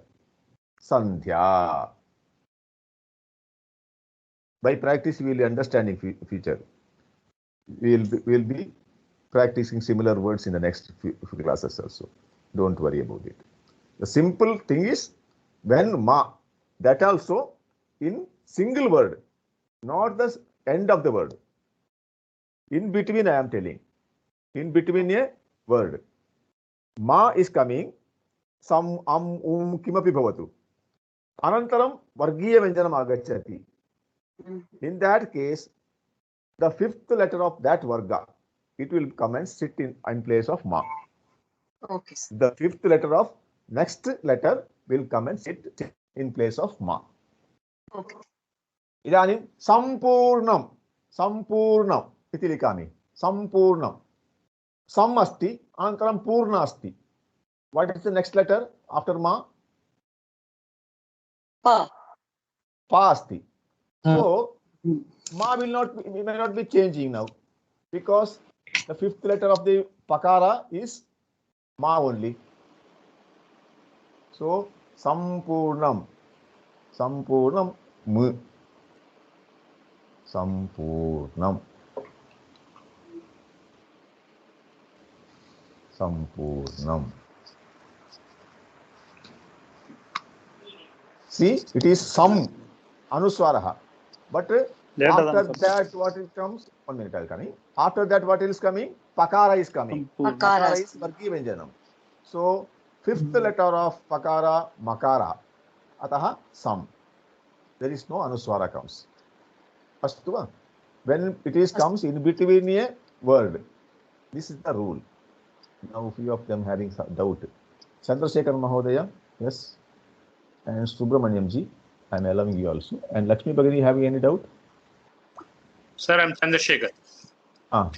Sandhya. By practice, we will be understanding future. We will be practicing similar words in the next few classes also. Don't worry about it. The simple thing is when ma, that also in single word, not the end of the word. In between, I am telling. In between a word. Ma is coming. Some kimapi bhavatu. Anantaram vargiya vyanjanam agacchati. In that case, the fifth letter of that varga, it will come and sit in place of ma. Okay, sir. The fifth letter of next letter will come and sit in place of ma. Okay. Idanim sampurnam. Sampurnam. Iti likami. Sampurnam. Sam asti. Anantaram purna asti. What is the next letter after ma? Pa. Pa asti. So, ma may not be changing now because the fifth letter of the pakara is ma only. So, sampurnam. Sampurnam m. Sampurnam. Sampurnam. See, it is sam anuswaraha. But after that, what it comes? 1 minute, I'll coming. After that, what is coming? Pakara is coming. Pakara is Vargiya Vyanjanam. So, fifth letter of pakara, makara. Ataha sam. There is no anuswara comes. Astu. When it is comes in between a word. This is the rule. Now, few of them having some doubt. Chandrasekhar Mahodaya, yes. And Subramaniam ji, I am allowing you also. And Lakshmi Bhagini, having any doubt? Sir, I'm Chandrasekhar.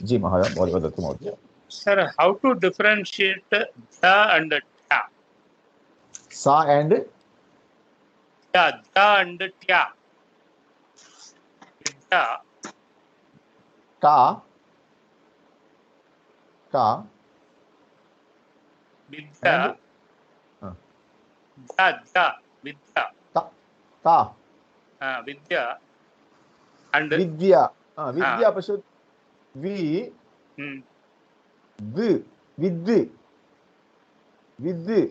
Ji Mahaya, Bodhivadatu Mahodaya. Sir, how to differentiate ja and tya? Sa and? Ja and tya. Vidya. Ta. Ta. Vidya. And? Ja. Vidya. Ta. Vidya. And? Vidya. Vidya, Pashut. V. V. Vidya. Vidya.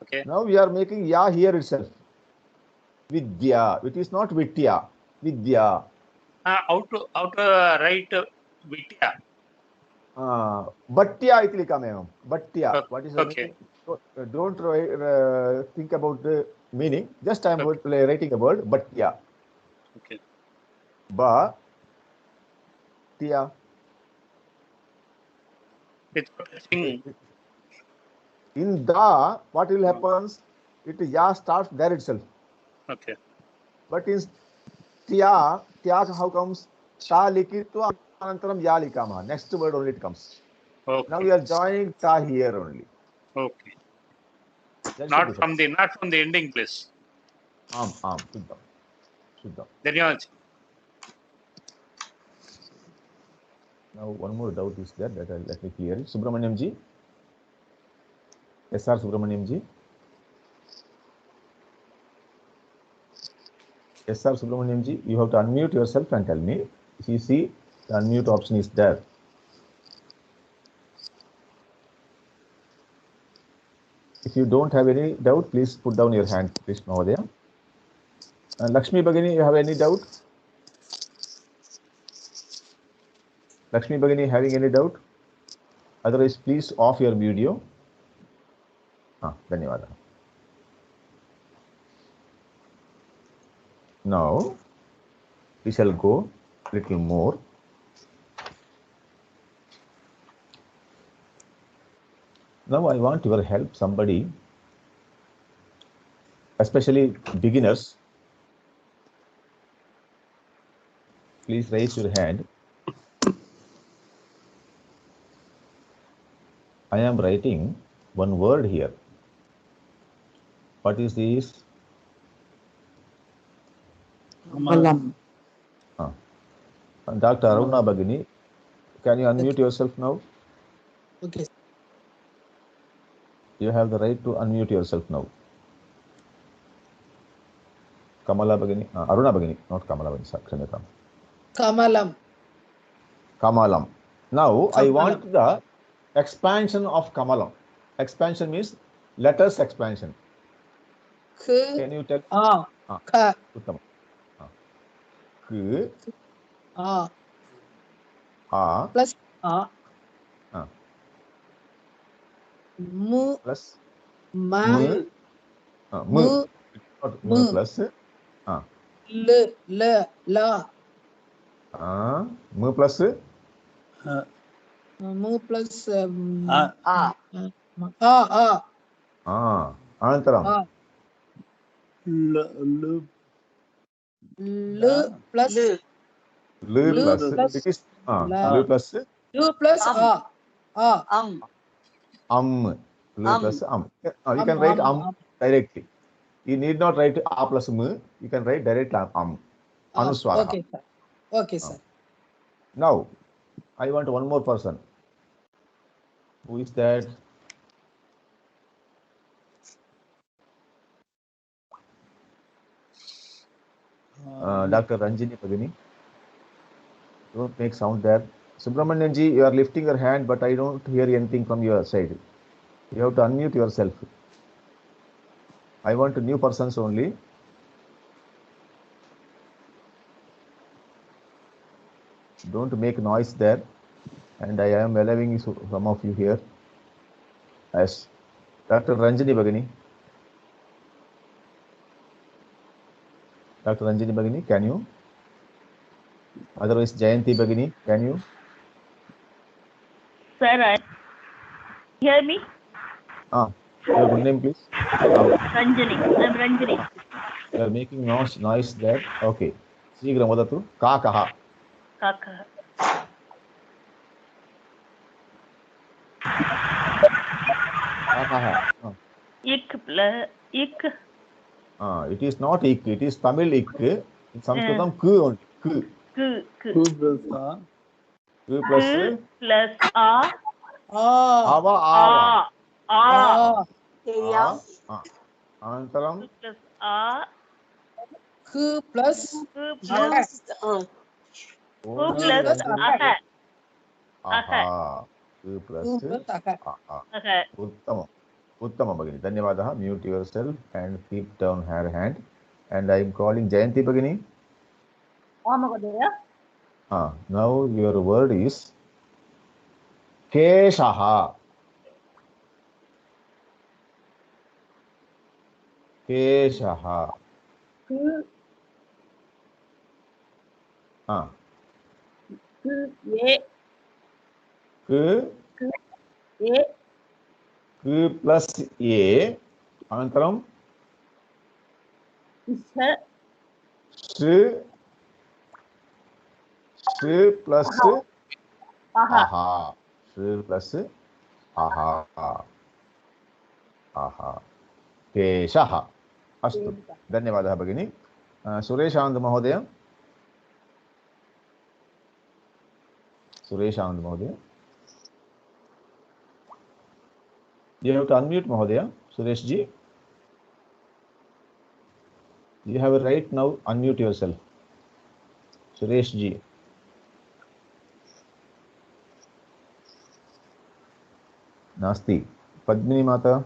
Okay. Now we are making ya here itself. Vidya. It is not Vitya. Vidya. How to write Vidya? Bhatya iti likame. Bhatya. What is the meaning? Don't think about the meaning. Just I am writing a word. Bhatya. Okay. Ba. Tia. In da, what will happen? It ya starts there itself. Okay. But in tia how comes? Ta likitva anantaram ya likama. Next word only it comes. Okay. Now we are joining ta here only. Okay. Not from the ending place. Shuddham. Dhanyawad. Now one more doubt is there that let me clear it. Subramaniam ji. SR Subramaniam ji. SR Subramaniam ji, you have to unmute yourself and tell me. You see, the unmute option is there. If you don't have any doubt, please put down your hand, please, Mahodaya. Lakshmi Bhagini, you have any doubt? Lakshmi Bhagini, having any doubt? Otherwise, please off your video. Dhanyawada. Now, we shall go little more. Now, I want your help, somebody, especially beginners. please raise your hand. I am writing one word here. What is this? Kamalam. Dr. Aruna Bagini, can you unmute yourself now? Okay. You have the right to unmute yourself now. Kamala Bagini, Aruna Bagini, not Kamala Bagini. Kamalam. Kamalam. Now I Kamalam. want the expansion of Kamalam. Expansion means letters expansion. K. Can you tell? A. K. Uttam. K. A. A. Plus A. Mu. Plus. Ma. Mu. Mu. Not mu plus. L. La. Mu plus. Mu plus. A. Anantaram. L plus. L. L plus. It is L plus. U plus A. Am. L plus you can write directly. You need not write A plus M. You can write directly Anuswara. Okay, sir. Okay, sir. Now, I want one more person. Who is that? Dr. Ranjini Pagini. Don't make sound there. Subramanian ji, you are lifting your hand, but I don't hear anything from your side. You have to unmute yourself. I want new persons only. Don't make noise there. And I am allowing some of you here. As Dr. Ranjini Bagini. Dr. Ranjini Bagini, can you? Otherwise, Jayanti Bagini, can you? Sir, hear me? Your good name, please. Ranjini. I'm Ranjini. You are making noise there. Okay. Sigram vadatu. Kakaha. Kaka. Kakaha. Ik plus ik. It is not ik. It is Tamil ik. In Sanskritam, ku only. Ku. Ku. Ku plus. Ku plus A. Ava. A. Anantaram. Plus A. K plus. Ku plus. Ku plus aha. Aha. Ku plus. Aha. Uttama Bagini. Dhanyavadaha. Mute yourself and keep down her hand. And I am calling Jayanti Bagini. Now your word is Keshaha. Keshaha. K plus A. Anantaram. Sh plus aha. Sh plus aha. Keshaha. Astu. Dhanyavadaha Bagini. Suresh Anand Mahodaya. You have to unmute Mahodaya. Suresh ji. You have a right now. Unmute yourself. Suresh ji. Nasti. Padmini Mata.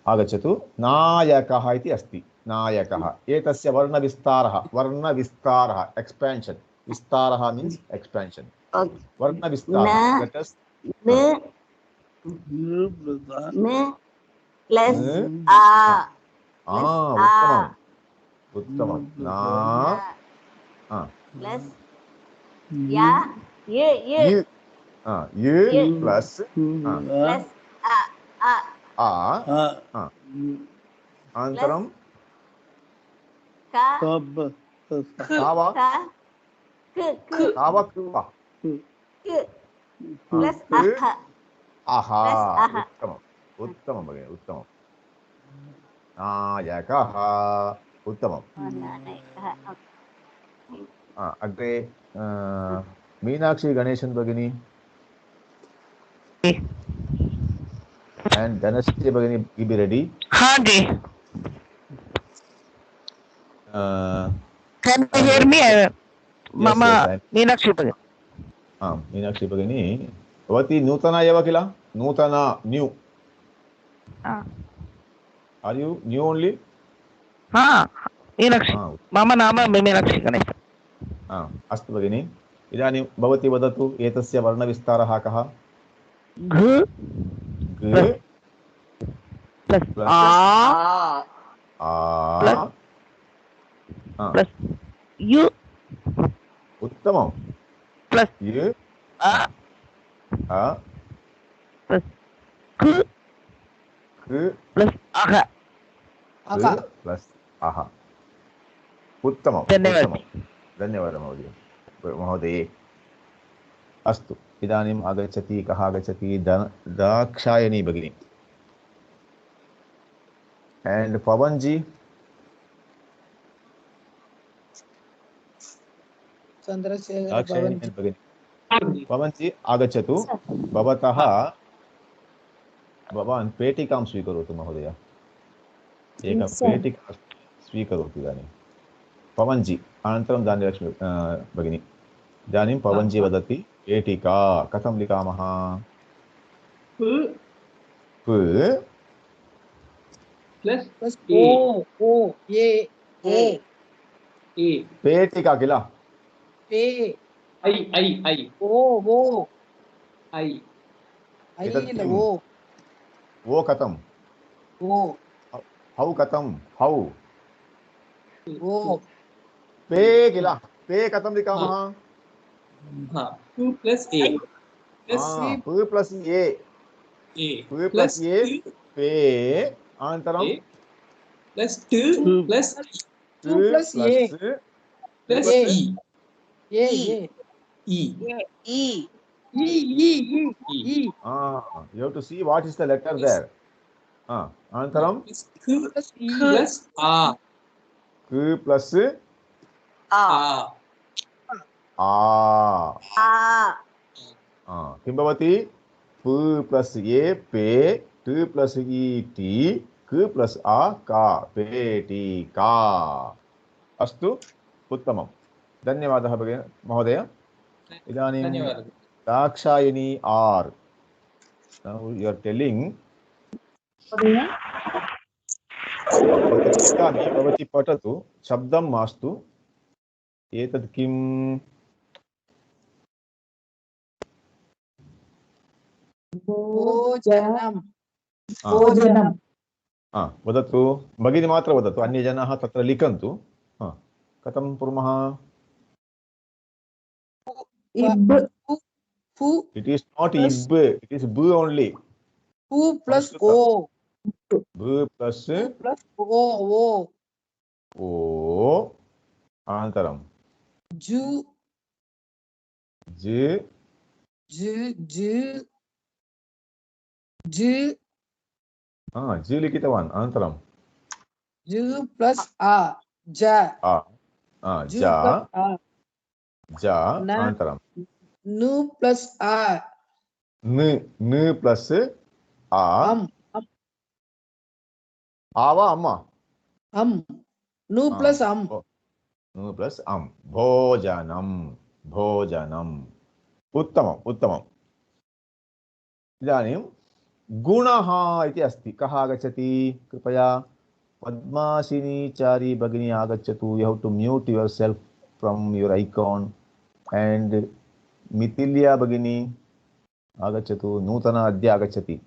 आगच्छतु. नायकः इति अस्ति. नायकः. एतस्य वर्णविस्तारः expansion. विस्तारः means expansion. वर्णविस्तारः. Let us. Plus A. उत्तमं. ना. Plus या. Ye. Plus. Plus A. अनन्तरं का कावा कावा कृवा प्लस अह आहा अह उत्तमम् उत्तमं भगिनि उत्तमं नायकः उत्तमम् अग्रे मीनाक्षी गणेशन् भगिनी and Dhanasya भगिनी be ready. हाँ जी. Can you hear me? Mama Meenakshi भगिनी. हाँ मीनाक्षी भगिनी भवती नूतना एव किल नूतना new. Are you new only? हाँ मीनाक्षी. मम नाम मीनाक्षी गणेश. अस्तु भगिनी इदानीं भवती वदतु एतस्य वर्णविस्तारः कः? घ प्लस आ प्लस यु उत्तमं प्लस यु प्लस क प्लस अह प्लस अह उत्तमं धन्यवादः महोदये. अस्तु इदानीम् आगच्छति कः आगच्छति दाक्षायणी भगिनी एंड पवन जी. पवन जी आगच्छतु. भवतः भवान् पेटिकां स्वीकरोतु महोदय. एकं पेटिकां स्वीकरोतु इदानीं पवन जी. अनन्तरं धान्यलक्ष्मी भगिनी. इदानीं पवन जी वदति पेटिका कथं लिखामः? प प्लस ओ ए पेटिका किल ए आई ओ आई वो कथं हौ कथं हौ पे किल पे कथं लिखामः? प प्लस ए प प्लस ए पे अनन्तरं प्लस ट plus plus E you have to see what is the letter there. अनन्तरं प्लस आ क प्लस किं भवति? प प्लस ए पे ट प्लस ई टी क प्लस आ का पेटिका. अस्तु उत्तमं धन्यवादः भगिनी महोदय. इदानीं दाक्षायणी आर्. Now you are telling भवती पठतु शब्दं मास्तु. एतत् किम्? भोजनं वदतु भगिनी मात्र वदतु. अन्यजनाः तत्र लिखन्तु. कथं कुर्मः? It is not ib, it is b only. pu plus o b plus o अनन्तरं ju j j लिखितवान्. अनन्तरं ju plus a ja ja अनन्तरं nu plus a n plus a आवा अम्मा nu plus am nu plus am भोजनम् उत्तमम् उत्तमम्. इदानीं गुणः इति अस्ति. कः आगच्छति? कृपया पद्मासिनीचारी भगिनी आगच्छतु. You have to mute yourself from your icon. And Mithilya भगिनी आगच्छतु. नूतना अद्य आगच्छति.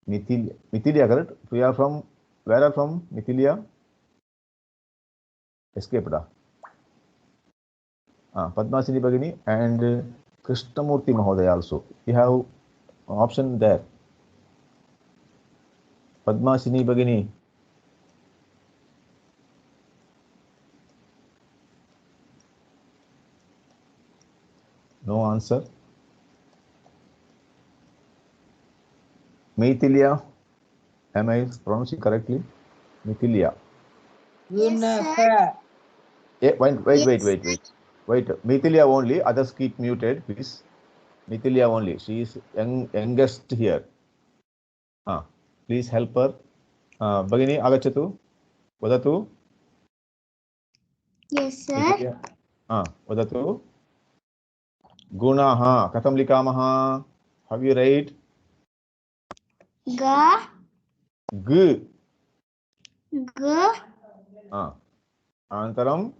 Mithilya correct? You are from where are from Mithilya? Escaped. Padmasini Bhagini and Krishnamurti Mahodaya also. You have option there. Padmasini Bhagini. No answer. Maithilia. Am I pronouncing correctly? Maithilia. Gunaha. Wait. Maithilia only. Others keep muted, please. Maithilia only. She is youngest here. Please help her. Bhagini agachatu. Vadatu. Yes, sir. Vadatu. Gunaha. Katham likamaha. How you write? Ga. G. G. Antaram.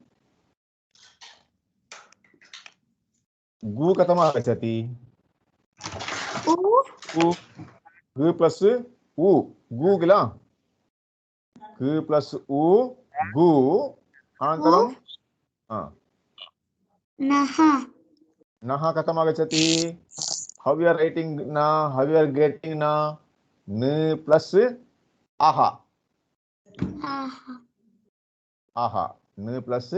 Gu katham agachati. U. G plus U. Gu kila. G plus U. Gu. Antaram. Naha. Naha katham agachati. How you are writing na? How you are getting na? N plus aha. Aha. N plus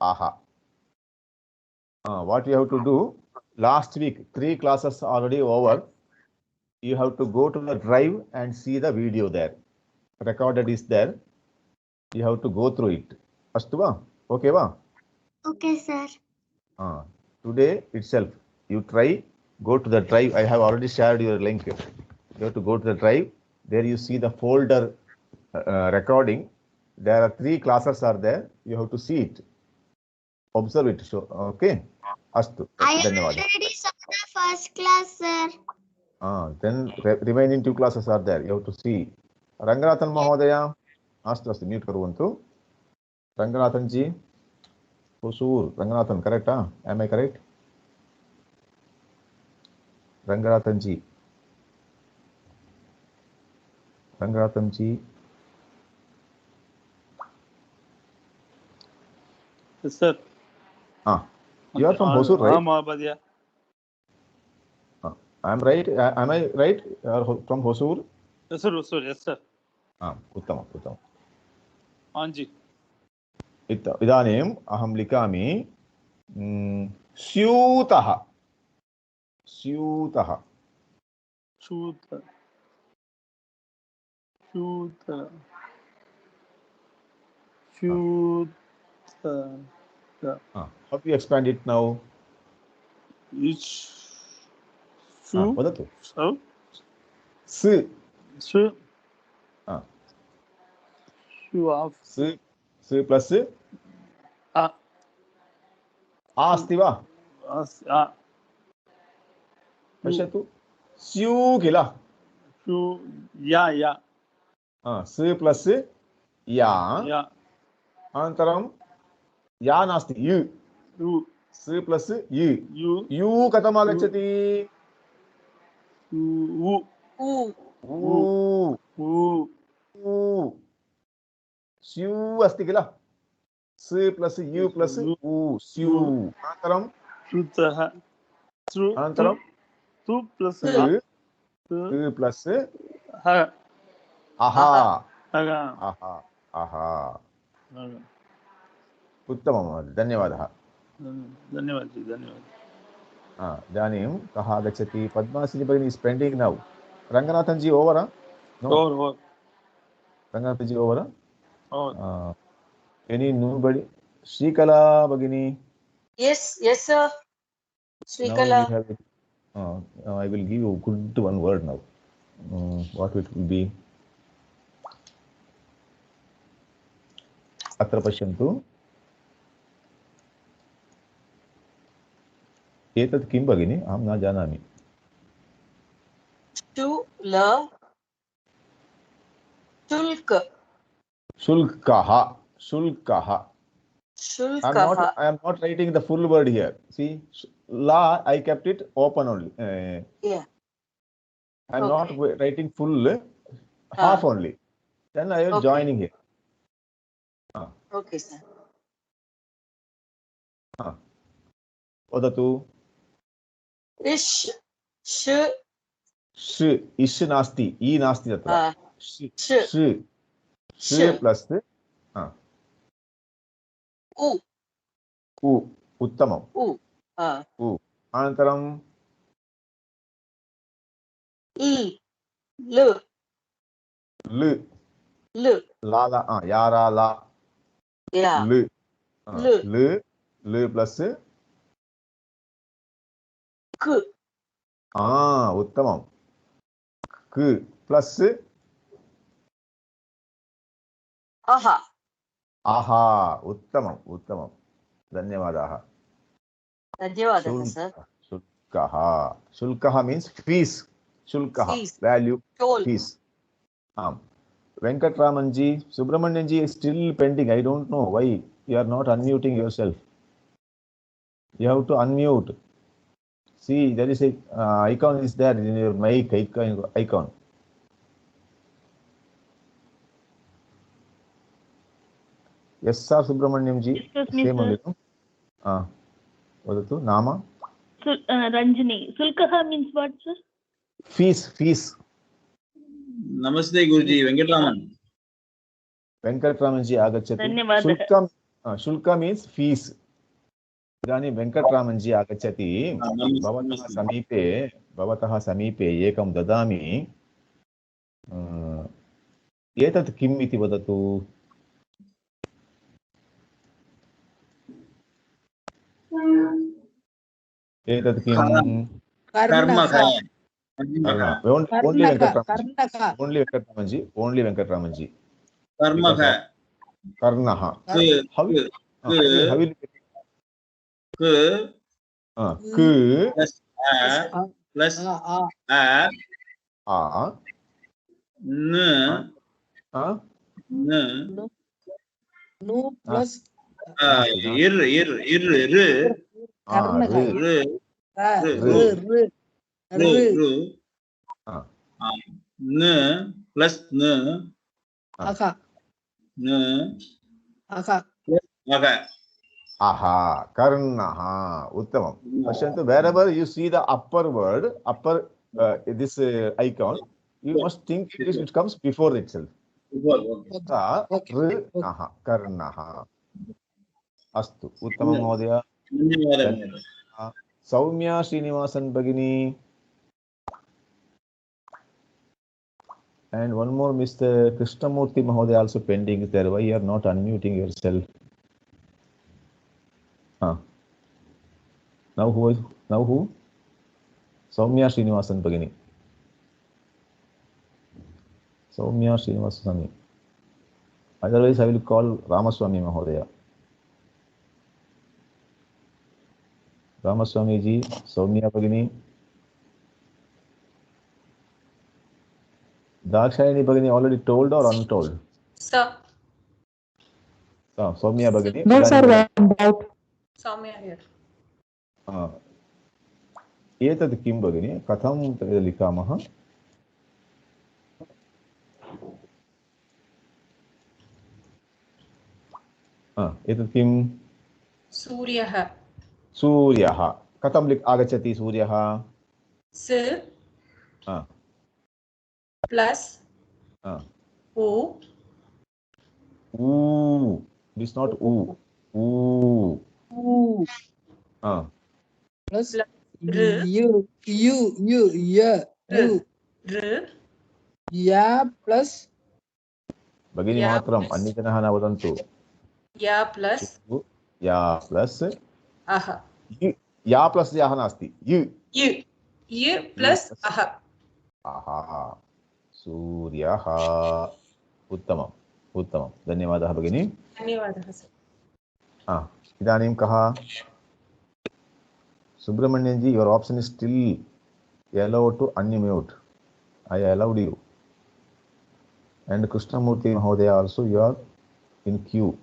aha. What you have to do? Last week, 3 classes already over. You have to go to the drive and see the video there. Recorded is there. You have to go through it. Astu va? Okay va? Okay, sir. Today itself, you try. Go to the drive. I have already shared your link. You have to go to the drive. There you see the folder recording. There are 3 classes are there. You have to see it. Observe it. So, okay. Astu. I already saw the first class, sir. Then remaining 2 classes are there. You have to see. Ranganathan Mahodaya. Astu. Mute karuvantu. Ranganathan ji. Hosur. Ranganathan, correct? Am I correct? Ranganathan ji. Ranganathan ji. Yes, sir. You are from Hosur, right? Mahabadya. I am right. Am I right? You are from Hosur? Yes, sir. Yes, sir. Uttama. Anji. Idanim aham likami syutaha. Syutaha. Shoota. How do you expand it now? Vadatu. S plus asti va? Pashatu. Syu kila. Ya. S plus ya. Antaram ya nasti. U. S plus U. U katham agachati? U. Syu asti kila? S plus U plus U. Syu. Antaram? Shutaha. Antaram? Tu plus Tu plus ha. aha. Aha. Aha. Uttamam. Dhanyavadah. Dhanyavad ji, dhanyavad. Idanim kaha agachati? Padmasini Bhagini is pending now. Ranganathan ji over? No. Over. Ranganathan ji over? Over. Any nobody? Shrikala Bhagini. Yes, sir. Shrikala. I will give you good one word now. What it will be? Atra pashyantu. Etat kim Bhagini? Aham na janami. Shulkaha. I am not writing the full word here. See, la, I kept it open only. Yeah. I am not writing full, half only. Then I am joining here. Okay, sir. Odatu. Ish. Ish nasti. E nasti tatra. Plus उ उत्तमम् उ अनन्तरं लु ला यारा ला लु लु plus उत्तमं क प्लस आहा उत्तमम् उत्तमं धन्यवादाः शुल्कः शुल्कः मीन्स फीस शुल्कः वैल्यू फीस आम् Venkatraman ji, Subramanian ji is still pending. I don't know why you are not unmuting yourself. You have to unmute. See, there is a icon is there in your mic icon. Yes, sir, Subramanian ji. Same only. Vadatu, Nama? Ranjini. Sulkaha means what, sir? Fees. Namaste, Guruji. Venkatraman ji agachati. Dhanyavadah. Shulka means fees. इदानीं वेङ्कटरामन् जी आगच्छति भवतः समीपे एकं ददामि एतत् किम् इति वदतु एतत् किम् only Venkatraman ji कर्णः how will plus aha karnaha uttamam pashantu wherever you see the upper word this icon you must think it comes before itself karnaha astu uttamam mohdaya Saumya Srinivasan Bhagini and one more Mr. Krishnamurthy Mahodaya also pending there. Why you are not unmuting yourself? Now who? Saumya Srinivasan Bhagini. Saumya Srinivasan. Otherwise I will call Ramaswamy Mahodaya. Ramaswamy ji, Saumya Bhagini. Dakshayani Bhagini already told or untold? Sir. Saumya Bhagini. No, sir, about. Saumya here. एतद् किं भगिनि कथं लिखामः एतद् किं सूर्यः कथं आगच्छति सूर्यः स प्लस ओ it is not plus r ya plus भगिनी मात्रम् अन्यजनः न वदन्तु या प्लस अह या प्लस याः नास्ति यु प्लस अह सूर्यः उत्तमं धन्यवादः भगिनी धन्यवादः सर इदानीं कः Subramanian ji, your option is still allowed to unmute. I allowed you. And Krishnamurthy Mahodaya also, you are in queue.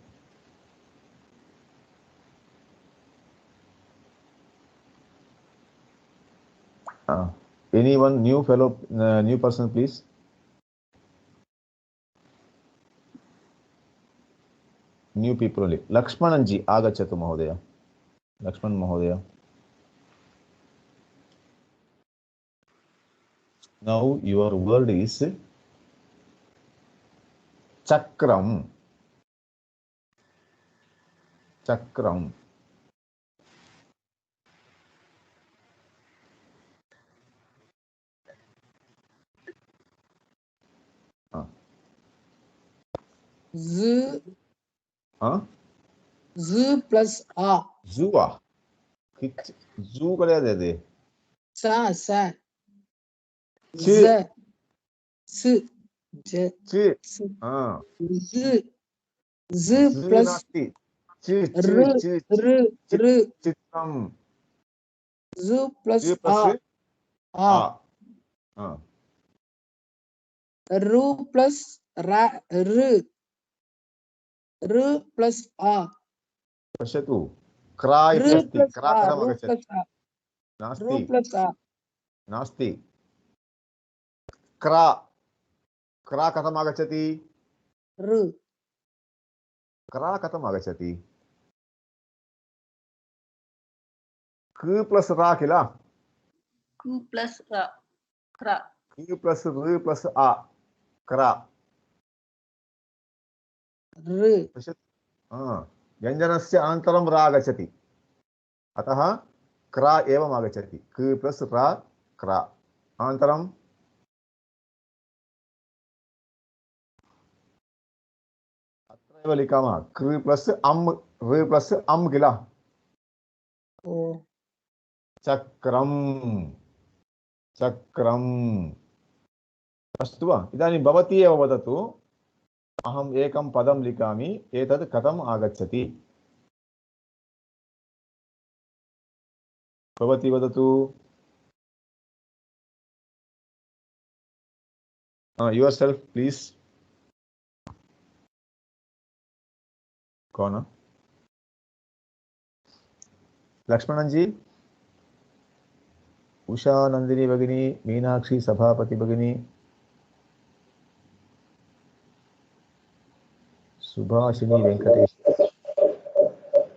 Anyone new new person, please? New people only. Lakshmanan ji, agachatu Mahodaya. Lakshman Mahodaya. Now your word is चक्रम चक्रम Z हाँ Z plus A. जुआ जू को दे दे Sa sa. च Z S J च S हाँ Z Z ज plus नास्ति च च R च R च R चित्रम Z plus ज प्लस A आ A हाँ R plus Ra R R plus A पश्यतु क्रा इति R अस्ति plus क्रा A कथम् R आगच्छति plus A नास्ति R plus A नास्ति क्रा क्रा कथम् आगच्छति R क्रा कथम् आगच्छति क प्लस रा किल Q plus ra. Kra. क प्लस र प्लस आ क्रा R पश्यतु व्यञ्जनस्य अनन्तरं रा आगच्छति अतः क्रा एवम् आगच्छति क प्लस रा क्रा अनन्तरं अत्रैव लिखामः कृ प्लस अम् र प्लस अम् किल चक्रम चक्रम अस्तु वा इदानीं भवती एव वदतु अहम् एकं पदं लिखामि एतत् कथम् आगच्छति भवती वदतु yourself please कौन लक्ष्मणन जी उषा नंदिनी भगिनी मीनाक्षी सभापति भगिनी Subhashini Venkatesh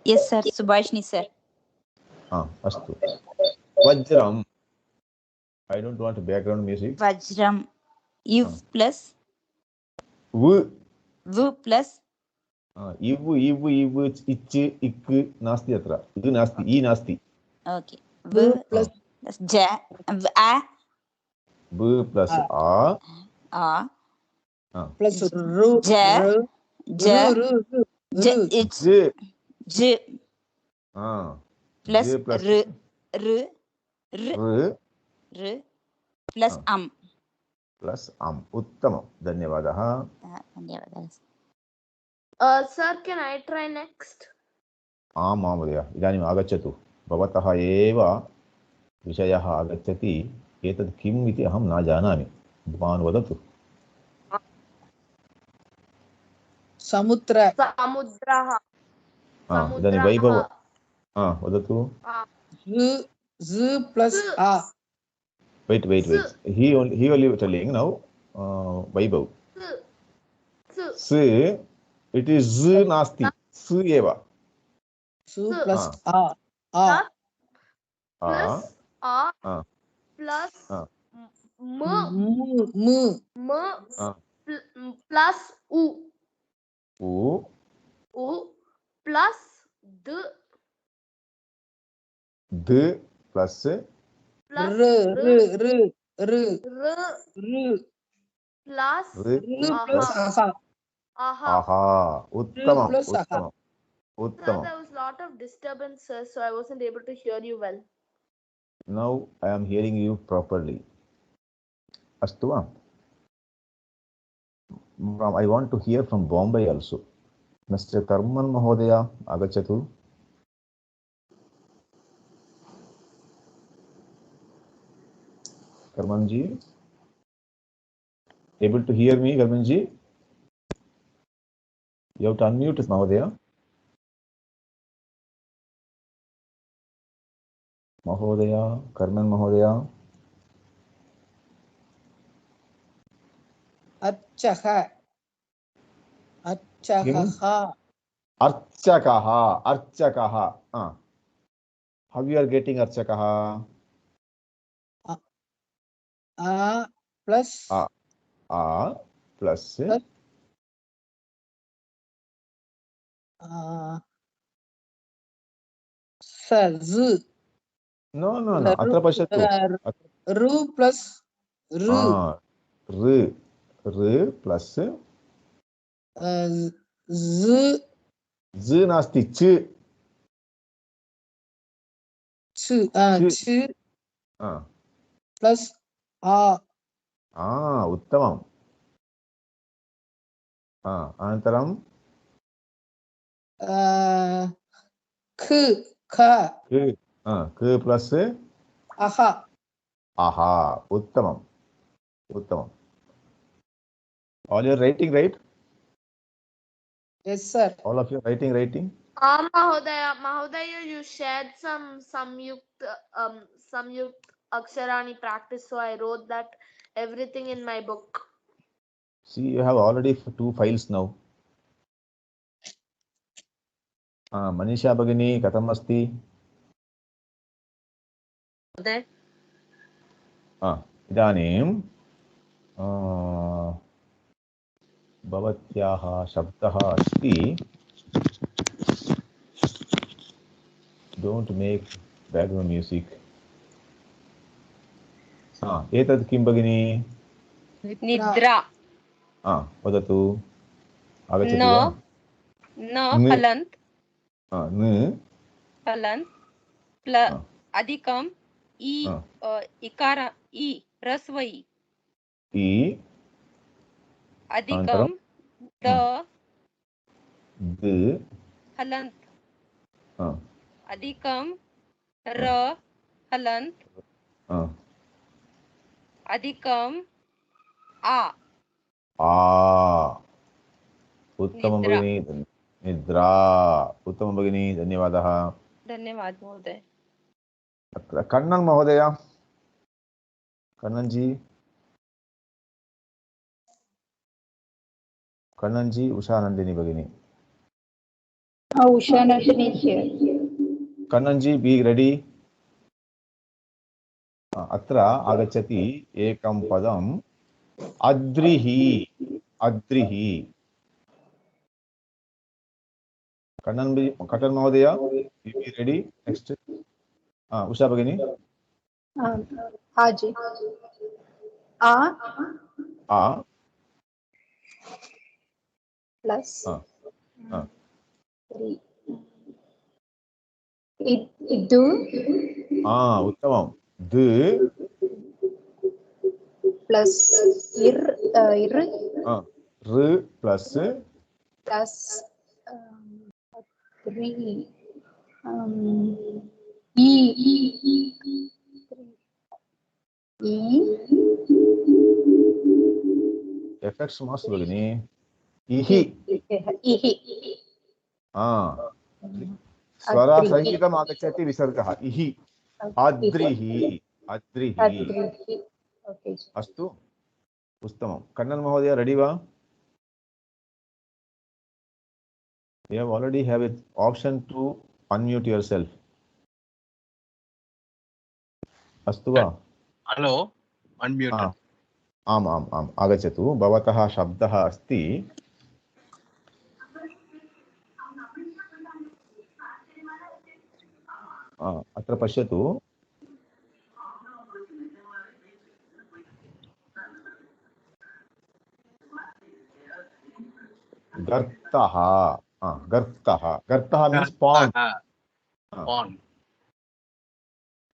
Yes, sir. Subhashini, sir. अस्तु Vajram I don't want background music Vajram. Iv plus V plus इव इच् इक् नास्ति अत्र इद् नास्ति ई नास्ति okay V plus J A B plus A plus R J J J J plus R R R R plus am plus am उत्तमं धन्यवादः धन्यवादः Sir, can I try next? आम् महोदय इदानीम् आगच्छतु भवतः एव विषयः आगच्छति एतत् किम् इति अहं न जानामि भवान् वदतु समुद्र समुद्रः इदानीं वैभव वदतु Z plus A wait he only telling now Vaibhav S it is Z नास्ति S एव S plus A plus M plus U plus D plus R plus aha उत्तमम् उत्तमम् उत्तमम् There was a lot of disturbance, sir, so I wasn't able to hear you well. Now I am hearing you properly. अस्तु वा I want to hear from Bombay also. Mr. Karman Mahodaya agachatu. Karman ji, able to hear me, Karman ji? You have to unmute it, Mahodaya. Mahodaya, Karman Mahodaya. Archaka. Archakaha. Archakaha. Archakaha. How you are getting Archakaha? A plus Sir, Z. No, no, no. Atra pashatu. Ru plus Ru. R. R plus Z. Z nasti. Ch. Ch. Ch. Plus A. Uttamam. Anantaram. K. Ka. K. K plus Aha. Aha. Uttamam. Uttamam. All your writing, right? Yes, sir. All of you writing. Mahodaya, you shared some Samyukt Aksharani practice, so I wrote that everything in my book. See, you have already 2 files now. Manisha Bhagini, katham asti? There. Idanim भवत्याः शब्दः अस्ति. Don't make background music. एतत् किं भगिनि? निद्रा. वदतु. आगच्छति वा? न हलन्त. न हलन्त अधिकम इकार इ ह्रस्व इ अधिकम द हलन्त अधिकम र हलन्त अधिकम आ उत्तमं भगिनी. निद्रा. उत्तमं भगिनी, धन्यवादः. धन्यवाद महोदय. कन्नन महोदय. कन्नन जी, उषा नंदिनी भगिनी. Usha Nandini here. Kannan ji, be ready. अत्र आगच्छति एकं पदम् अद्रिहि. अद्रिहि. कन्नन महोदय, बी रेडी. नेक्स्ट. उषा भगिनी. हाँ जी. आ प्लस इदु. उत्तमं. द प्लस इर र प्लस एफेक्ट्स मास्तु भगिनि. इहि. स्वरसहितम् आगच्छति विसर्गः. इहि. अद्रिहि. अद्रिहि. अस्तु, उत्तमं. कन्नन महोदय, रेडी वा? You have already have an option to unmute yourself. अस्तु वा? Hello, unmute. आम् आम् आम्, आगच्छतु. भवतः शब्दः अस्ति अत्र पश्यतु. गर्तः. गर्तः. गर्तः मीन्स पॉन्ड. पॉन्ड.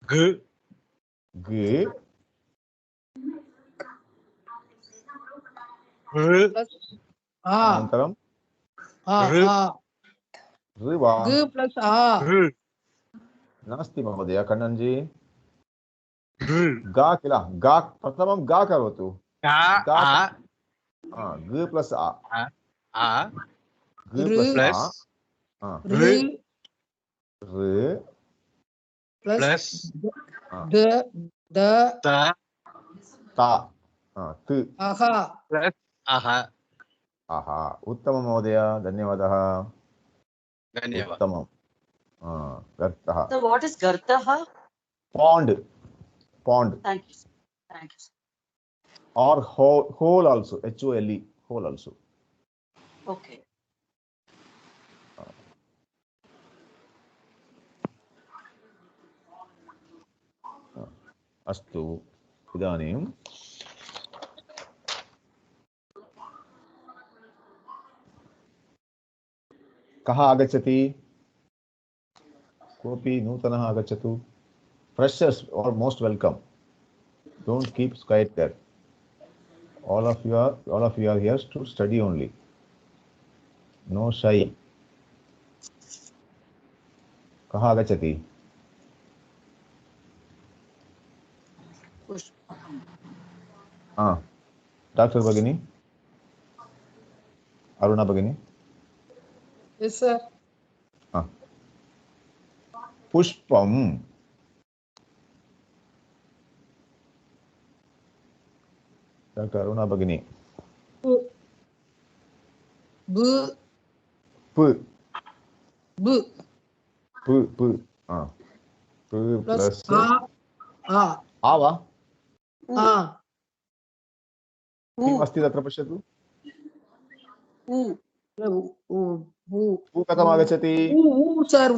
ग अनन्तरं ग प्लस नास्ति महोदय. कन्नन जी, गा किल. गा प्रथमं गा करोतु. ग प्लस आ. ग प्लस आ. र प्लस द ता. त. आहा. उत्तमं महोदय, धन्यवादः. उत्तमं. गर्तः. So what is gartah? Pond. Pond. Thank you. Thank you. Or hole also. HOLE. Hole also. Okay. अस्तु इदानीं कः आगच्छति कोऽपि नूतनः आगच्छतु freshers are most welcome don't keep quiet there all of you are here to study only no shy कः आगच्छति doctor भगिनी अरुणा भगिनी Yes, sir. पुष्पम डॉक्टर अरुणा भगिनी B. प B. प प प्लस आवा किम् अस्ति तत्र पश्यतु कथम् आगच्छति सर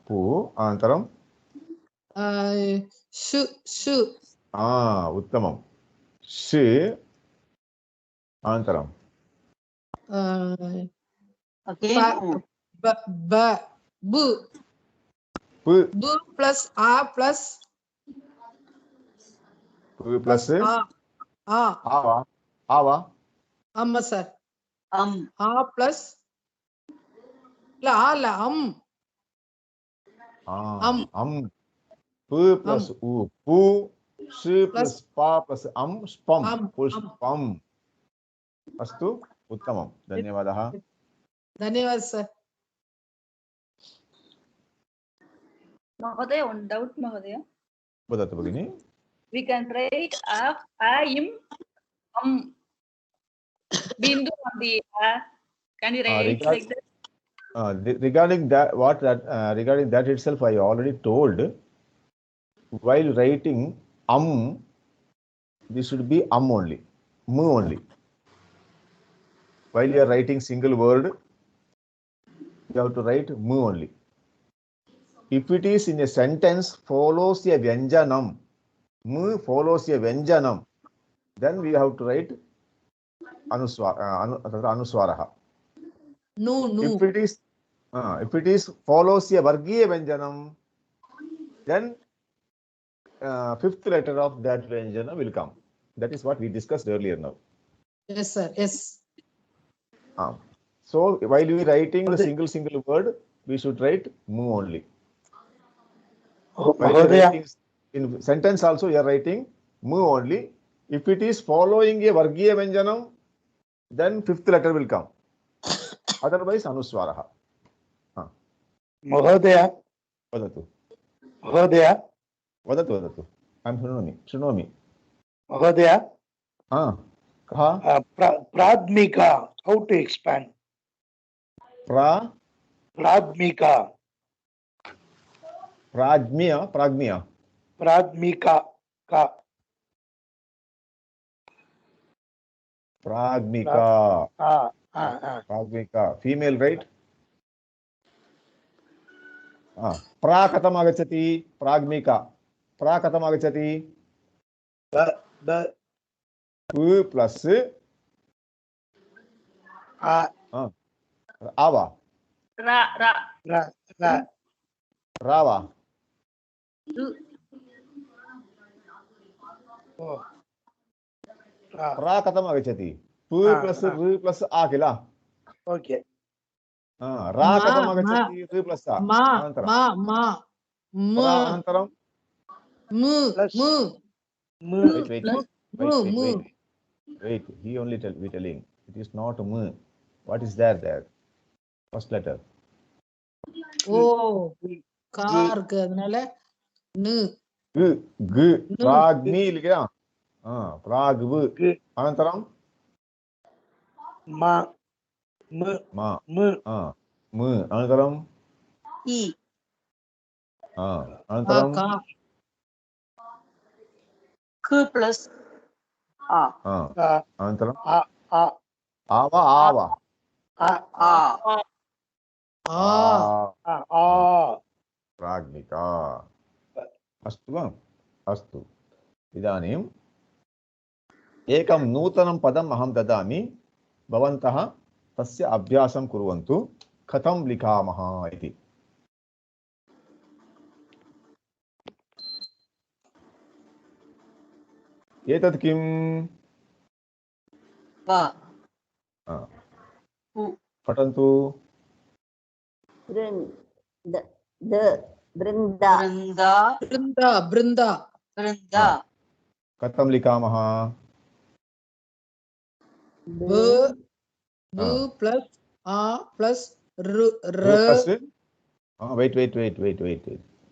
पू अनन्तरं उत्तमं श अनन्तरं प्लस आ प्लस प्लस आवा अम्म सर आ प्लस प प्लस उ पू श प्लस पा प्लस स्पम पुष्पम अस्तु उत्तमं धन्यवादः धन्यवाद सर महोदय one doubt महोदय वदतु भगिनी we can write im bindu on the can you write like that regarding that itself I already told while writing this should be only mu only while you are writing single word you have to write mu only if it is in a sentence follows a vyanjanam mu follows a vyanjanam then we have to write anuswaraha no if it is follows a vargiya vyanjanam then fifth letter of that vyanjana will come that is what we discussed earlier now yes sir yes so while we writing the single word we should write mu only while writing in sentence also you are writing mu only if it is following a vargiya vyanjanam then fifth letter will come otherwise anuswaraha महोदय वदतु वदतु अहं शृणोमि महोदय कः प्राथमिका how to expand प्राथमिका प्राथमिका female right प्रा कथम् आगच्छति प्राग्मिका प्रा कथम् आगच्छति प प्लस आवा रावा प्रा कथम् आगच्छति प प्लस र प्लस आ किल ओके रा कथम् आगच्छति र प्लस आ अनन्तरं wait he only telling it is not mu what is there first letter कार करनाले न ग प्राग्नि लिखा प्राग्व अनन्तरं मा अनन्तरं ई अनन्तरं क प्लस अनन्तरं आवा प्राज्ञिका। अस्तु वा? अस्तु। इदानीम् एकं नूतनं पदम् अहं ददामि, भवन्तः तस्य अभ्यासं कुर्वन्तु, कथं लिखामः इति। एतत् किम्? पठन्तु। बृन्दा कथं लिखामः? ब प्लस आ प्लस र wait.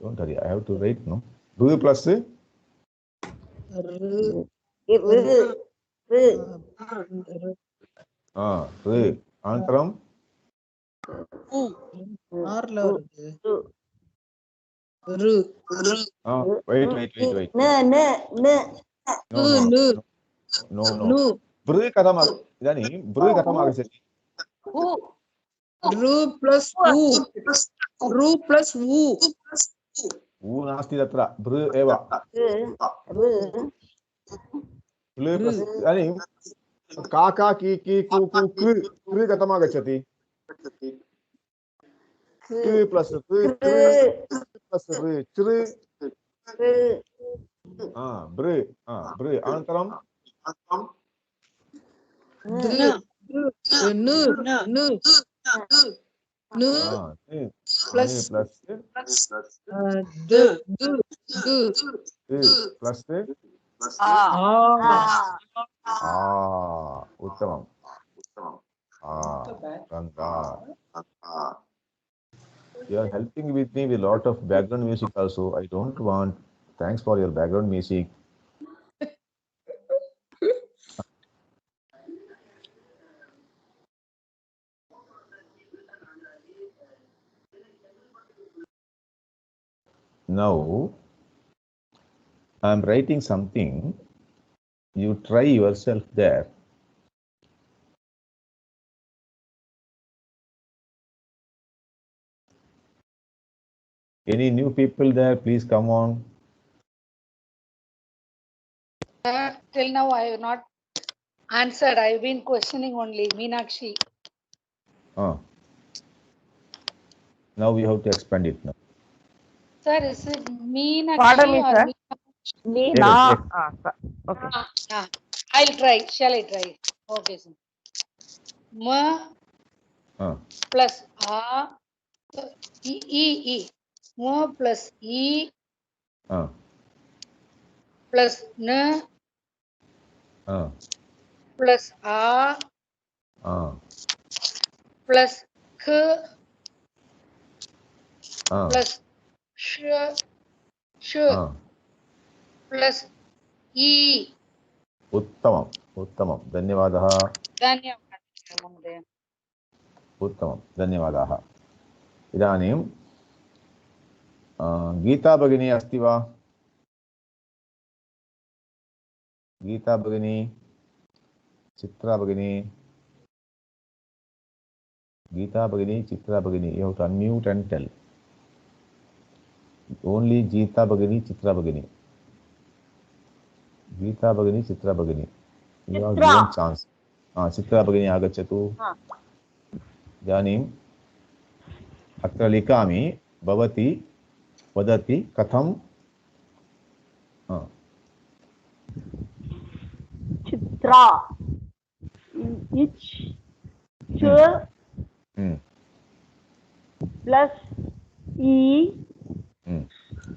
Don't hurry. I have to write, no? B plus अनन्तरं wait. No. बृ कथम् इदानीं बृ कथम् आगच्छति? रु प्लस उ नास्ति तत्र, बृ एव। इदानीं का की कु कृ कथम् आगच्छति? प्लस बृ अनन्तरं प्लस उत्तमम्। You are helping with me with a lot of background music also. I don't want. Thanks for your background music. Now I am writing something. You try yourself there. Any new people there? Please come on. Till now I have not answered. I have been questioning only Meenakshi. Now we have to expand it now. Sir, is it Meenakshi Pardon me, or sir. Okay. I'll try. Shall I try? Okay, sir. Ma plus a e. Ma plus e plus n plus a plus k plus sh plus e. उत्तमं धन्यवादः। महोदय। उत्तमं धन्यवादाः। इदानीं गीता भगिनी अस्ति वा? गीता भगिनी, चित्रा भगिनी, Geeta Bhagini, Chitra Bhagini. You have to unmute and tell. Only Geeta Bhagini, Chitra Bhagini. Geeta Bhagini, Chitra Bhagini. You are given chance. Chitra Bhagini agacchatu. Idanim अत्र लिखामि भवति वदति कथं चित्रा इच च प्लस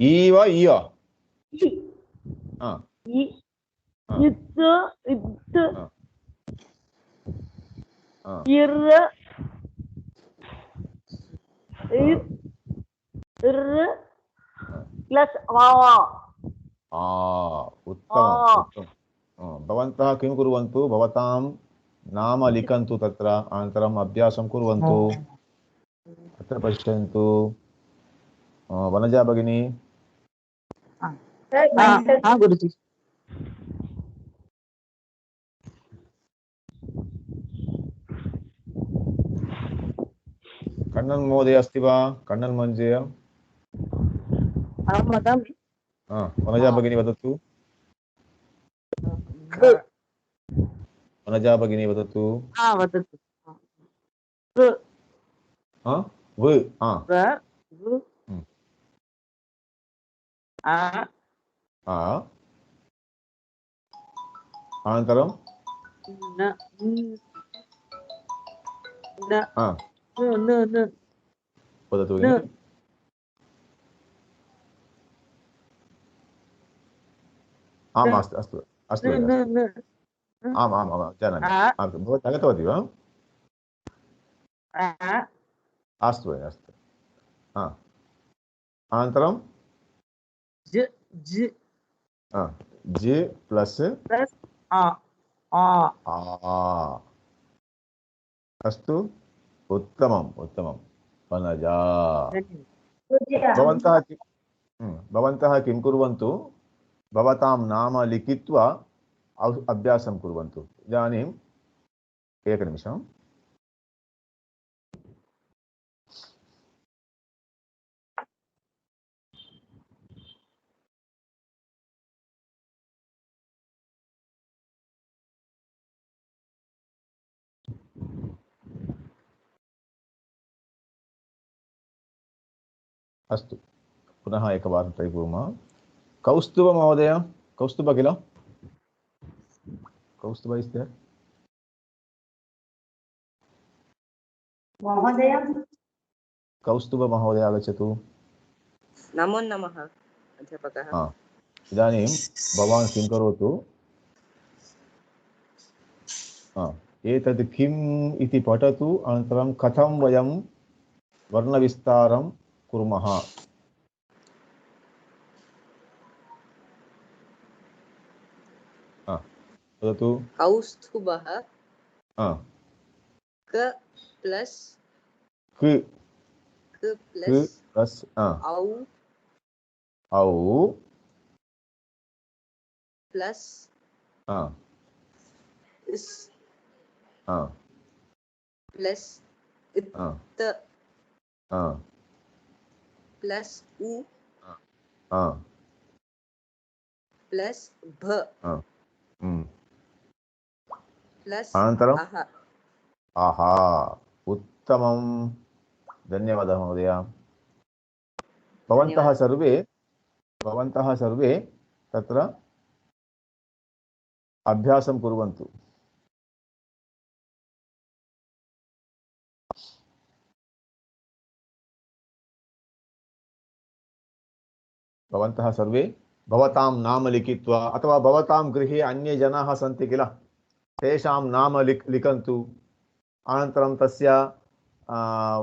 ई वा इया इत् इर् प्लस उत्तमं भवन्तः किं कुर्वन्तु भवतां नाम लिखन्तु तत्र अनन्तरम् अभ्यासं कुर्वन्तु अत्र पश्यन्तु वनजा भगिनी गुरुजी कण्णन् महोदय अस्ति वा कण्णन् महोदय अहं वदामि। वनजा भगिनी वदतु। वनजा भगिनी वदतु। वदतु। अनन्तरं वदतु भगिनि। आम् अस्तु अस्तु अस्तु आम् आम् आम् जानामि। भवती आगतवती वा? अस्तु भगिनि अस्तु। अनन्तरं ज प्लस् अस्तु उत्तमम् उत्तमं वनजा। भवन्तः किं कुर्वन्तु, भवतां नाम लिखित्वा अभ्यासं कुर्वन्तु। इदानीम् एकनिमिषम्। अस्तु पुनः एकवारं ट्रै कुर्मः। कौस्तुभ महोदय, कौस्तुभ किल? कौस्तुभ इस् देयर्? महोदय। कौस्तुभ महोदय आगच्छतु। नमो नमः अध्यापकः। इदानीं भवान् किं करोतु, एतद् किम् इति पठतु, अनन्तरं कथं वयं वर्णविस्तारं कुर्मः। वदतु। कौस्तुभः क प्लस् औ प्लस इस प्लस इत प्लस उ प्लस भ प्लस अनन्तरम् आहा उत्तमं, धन्यवादः महोदय। भवन्तः सर्वे तत्र अभ्यासं कुर्वन्तु। भवन्तः सर्वे भवतां नाम लिखित्वा, अथवा भवतां गृहे अन्ये जनाः सन्ति किल, तेषां नाम लिखन्तु। अनन्तरं तस्य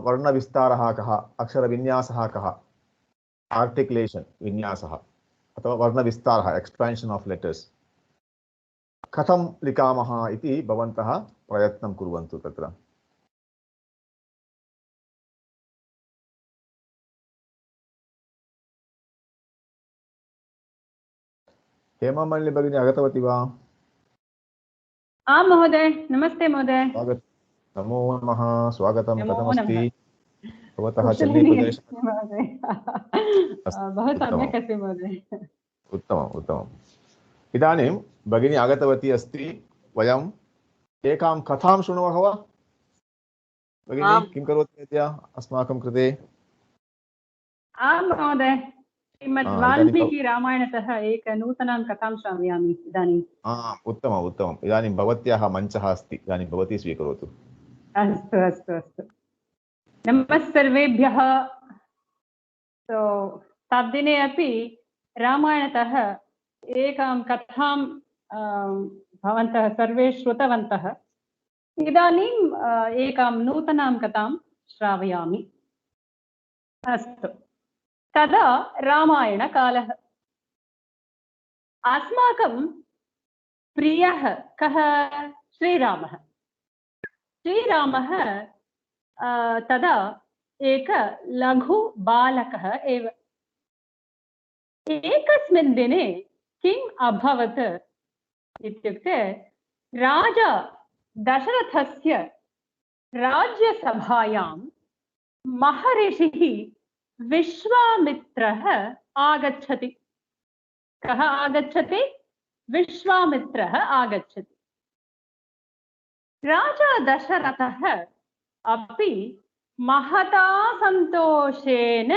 वर्णविस्तारः कः, अक्षरविन्यासः कः, आर्टिकुलेशन् विन्यासः अथवा वर्णविस्तारः, एक्स्पान्शन् आफ् लेटर्स् कथं लिखामः इति भवन्तः प्रयत्नं कुर्वन्तु तत्र। हेमामल्ली भगिनी आगतवती वा? आं महोदय, नमस्ते महोदय। नमो नमः, स्वागतं। कथमस्ति भवतः चेन्नैप्रदेशः? बहु सम्यक् अस्ति महोदय। उत्तमम् उत्तमम्। इदानीं भगिनी आगतवती अस्ति, वयम् एकां कथां शृणुमः वा? भगिनी किं करोति अद्य अस्माकं कृते? आं महोदय, श्रीमद् वाल्मीकि रामायणतः एक नूतनां कथां श्रावयामि इदानीम्। उत्तमम् उत्तमम्। इदानीं भवत्याः मञ्चः अस्ति, इदानीं भवती स्वीकरोतु। अस्तु अस्तु अस्तु। नमः सर्वेभ्यः। तद्दिने अपि रामायणतः एकां कथां भवन्तः सर्वे श्रुतवन्तः। इदानीम् एकां नूतनां कथां श्रावयामि। अस्तु। तदा रामायणकालः। अस्माकं प्रियः कः? श्रीरामः। श्रीरामः तदा एक लघु बालकः एव। एकस्मिन् दिने किम् अभवत् इत्युक्ते, राजा दशरथस्य राज्यसभायां महर्षिः विश्वामित्रः आगच्छति। कः आगच्छति? विश्वामित्रः आगच्छति। राजा दशरथः अपि महता सन्तोषेण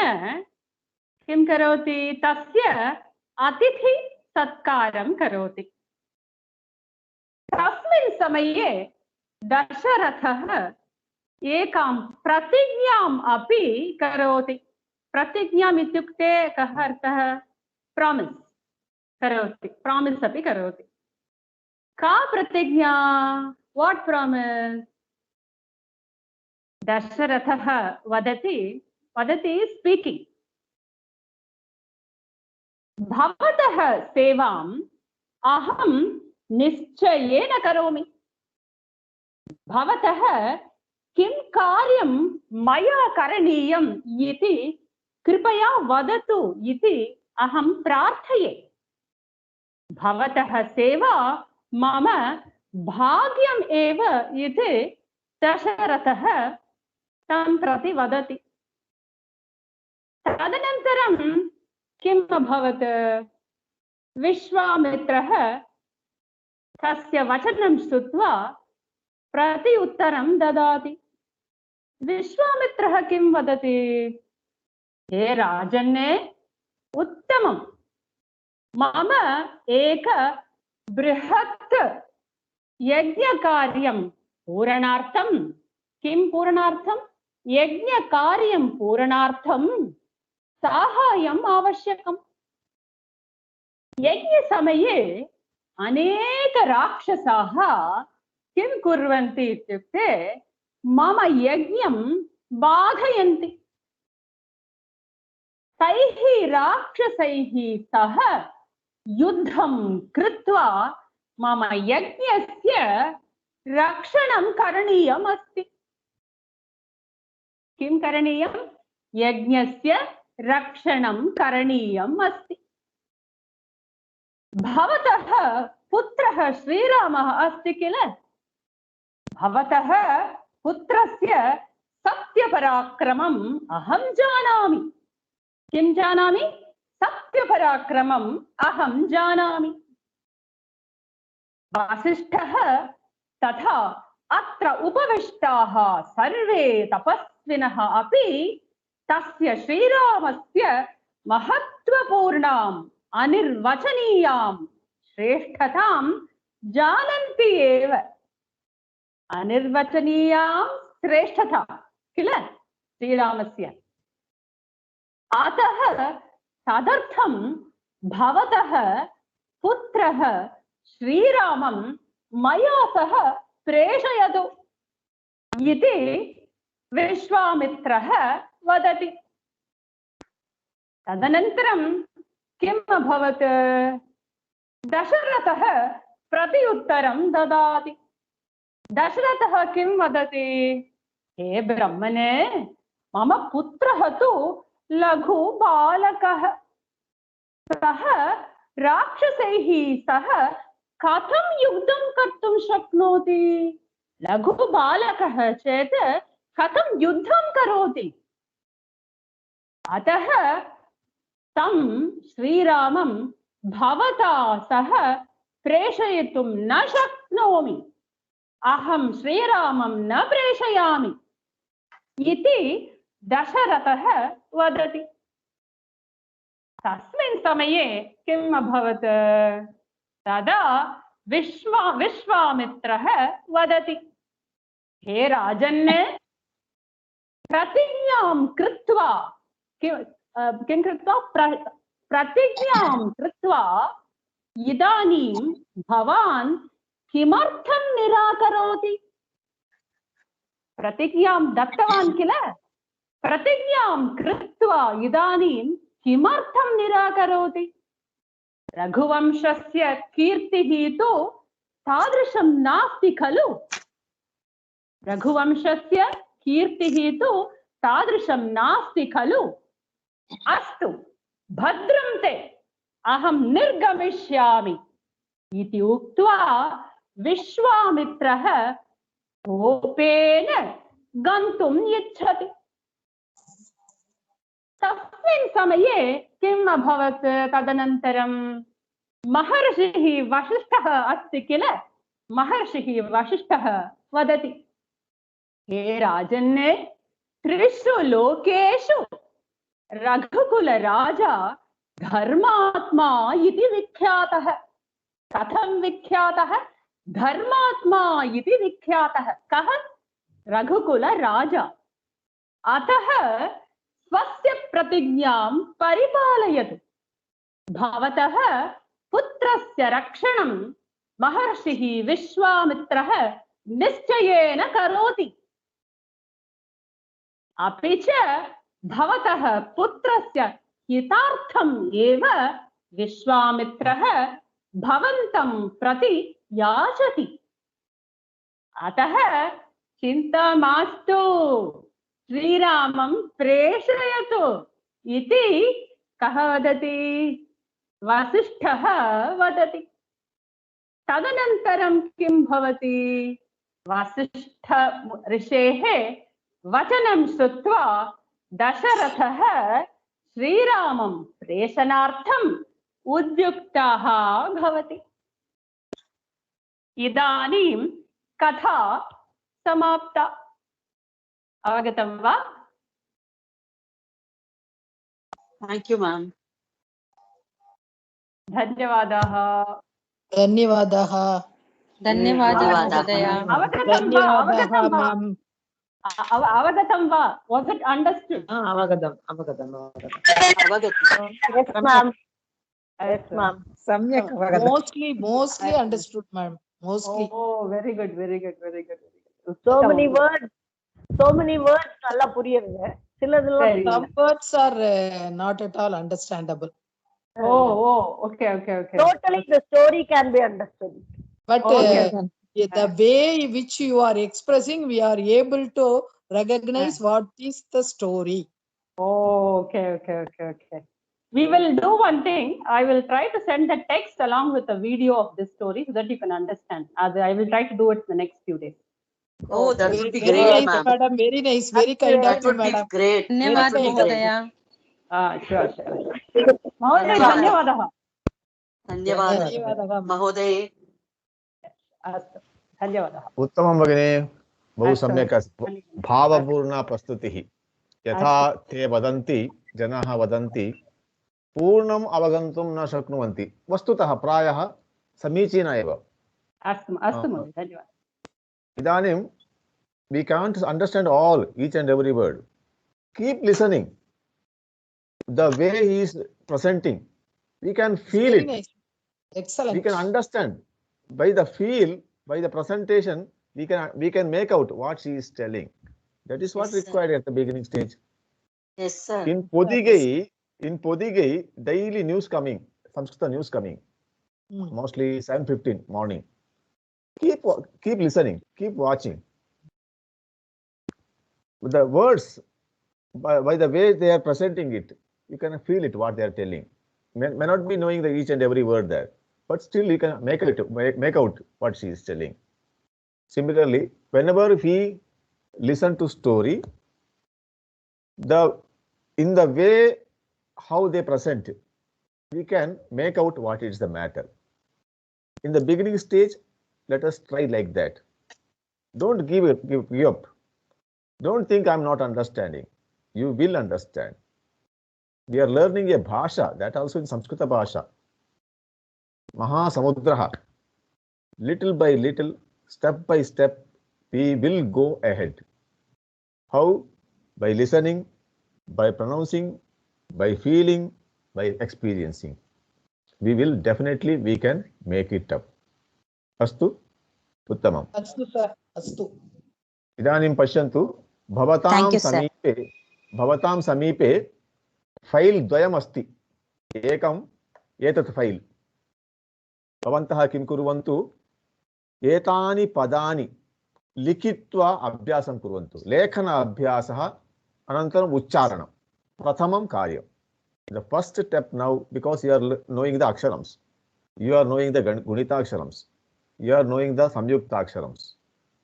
किं करोति? तस्य अतिथि सत्कारं करोति। तस्मिन् समये दशरथः एकां प्रतिज्ञाम् अपि करोति। प्रतिज्ञाम् इत्युक्ते कः अर्थः? प्रामिस् करोति, प्रामिस् अपि करोति। का प्रतिज्ञा? वाट् प्रामिस्? दशरथः वदति स्पीकिङ्ग्, भवतः सेवाम् अहं निश्चयेन करोमि। भवतः किं कार्यं मया करणीयम् इति कृपया वदतु इति अहं प्रार्थये। भवतः सेवा मम भाग्यम् एव इति दशरथः तं प्रति वदति। तदनन्तरं किम् अभवत्? विश्वामित्रः तस्य वचनं श्रुत्वा प्रति उत्तरं ददाति। विश्वामित्रः किं वदति? हे राजन्ने, उत्तमम्। मम एक बृहत् यज्ञकार्यं पूरणार्थं, किं पूरणार्थं? यज्ञकार्यं पूरणार्थं साहाय्यम् आवश्यकम्। यज्ञसमये अनेक राक्षसाः किं कुर्वन्ति इत्युक्ते मम यज्ञं बाधयन्ति। तैः राक्षसैः सह युद्धं कृत्वा मम यज्ञस्य रक्षणं करणीयम् अस्ति। किं करणीयं? यज्ञस्य रक्षणं करणीयम् अस्ति। भवतः पुत्रः श्रीरामः अस्ति किल? भवतः पुत्रस्य सत्यपराक्रमम् अहं जानामि। किं जानामि? सत्यपराक्रमम् अहं जानामि। वसिष्ठः तथा अत्र उपविष्टाः सर्वे तपस्विनः अपि तस्य श्रीरामस्य महत्त्वपूर्णाम् अनिर्वचनीयां श्रेष्ठतां जानन्ति एव। अनिर्वचनीयां श्रेष्ठता किल श्रीरामस्य। अतः तदर्थं भवतः पुत्रः श्रीरामं मया सह प्रेषयतु इति विश्वामित्रः वदति। तदनन्तरं किम् अभवत्? दशरथः प्रति उत्तरं ददाति। दशरथः किं वदति? हे ब्रह्मणे, मम पुत्रः तु लघु बालकः। सः राक्षसैः सह कथं युद्धं कर्तुं शक्नोति? लघु बालकः चेत् कथं युद्धं करोति? अतः तं श्रीरामं भवता सह प्रेषयितुं न शक्नोमि। अहं श्रीरामं न प्रेषयामि इति दशरथः वदति। तस्मिन् समये किम् अभवत्? तदा विश्वामित्रः वदति, हे राजन्, प्रतिज्ञां कृत्वा किं कृत्वा? प्रतिज्ञां कृत्वा इदानीं भवान् किमर्थं निराकरोति? प्रतिज्ञां दत्तवान् किल? प्रतिज्ञां कृत्वा इदानीं किमर्थं निराकरोति? रघुवंशस्य कीर्तिः तु तादृशं नास्ति खलु? रघुवंशस्य कीर्तिः तु तादृशं नास्ति खलु? अस्तु, भद्रं ते, अहं निर्गमिष्यामि इति उक्त्वा विश्वामित्रः कोपेन गन्तुम् इच्छति। तस्मिन् समये किम् अभवत् तदनन्तरं महर्षिः वसिष्ठः अस्ति किल महर्षिः वसिष्ठः वदति हे राजन् त्रिषु लोकेषु रघुकुलराजा धर्मात्मा इति विख्यातः कथं विख्यातः धर्मात्मा इति विख्यातः कः रघुकुलराजा अतः स्वस्य प्रतिज्ञां परिपालयतु भवतः पुत्रस्य रक्षणं महर्षिः विश्वामित्रः निश्चयेन करोति अपि च भवतः पुत्रस्य हितार्थम् एव विश्वामित्रः भवन्तं प्रति याचति अतः चिन्ता मास्तु श्रीरामं प्रेषयतु इति कः वदति वसिष्ठः वदति तदनन्तरं किं भवति वसिष्ठ ऋषेः वचनं श्रुत्वा दशरथः श्रीरामं प्रेषणार्थम् उद्युक्तः भवति इदानीं कथा समाप्ता अवगतं वा Thank you, ma'am. धन्यवादाः धन्यवादाः अवगतं वा was it understood अवगतम् Yes, ma'am. Yes, ma'am. सम्यक् mostly understood ma'am mostly oh very good So many words நல்லா புரியுதுங்க சிலதெல்லாம் some words are not at all understandable okay totally the story can be understood but the way which you are expressing we are able to recognize what is the story. Okay. We will do one thing. I will try to send the text along with the video of this story so that you can understand. I will try to do it in the next few days. Oh, that would be Very great, nice, ma'am. madam. Very nice. Very kind That of you, would be madam. great. Sure. महोदय धन्यवादः धन्यवादः महोदय अस्तु धन्यवादः उत्तमं भगिनी बहु सम्यक् अस्ति भावपूर्णा प्रस्तुतिः यथा ते वदन्ति जनाः वदन्ति पूर्णम् अवगन्तुं न शक्नुवन्ति वस्तुतः प्रायः समीचीना एव अस्तु महोदय धन्यवादः इदानीं we can't understand all each and every word. Keep listening. The way he is presenting, we can feel it. Nice. Excellent. We can understand by the feel, by the presentation. We can make out what she is telling. That is what required at the beginning stage. Yes, sir. In Podigai, daily news coming, Sanskrit news coming. Mostly 7:15 morning. Keep listening. Keep watching. The words, by the way they are presenting it, you can feel it what they are telling. May not be knowing each and every word there, but still you can make out what she is telling. Similarly, whenever we listen to story, in the way how they present, we can make out what is the matter. In the beginning stage, let us try like that. Don't give up. Don't think I'm not understanding. You will understand. We are learning a bhasha, that also in Samskrita bhasha. Mahasamudraha. Little by little, step by step, we will go ahead. How? By listening, by pronouncing, by feeling, by experiencing. We can make it up. Astu? Uttamam. Astu, sir. Astu. Idanim pashyantu. भवतां समीपे file द्वयम् अस्ति एकम् एतत् file भवन्तः किं कुर्वन्तु एतानि पदानि लिखित्वा अभ्यासं कुर्वन्तु लेखन अभ्यासः अनन्तरम् उच्चारणं प्रथमं कार्यं the first step now because you are knowing the aksharams you are knowing the gunitaksharams you are knowing the samyuktaksharams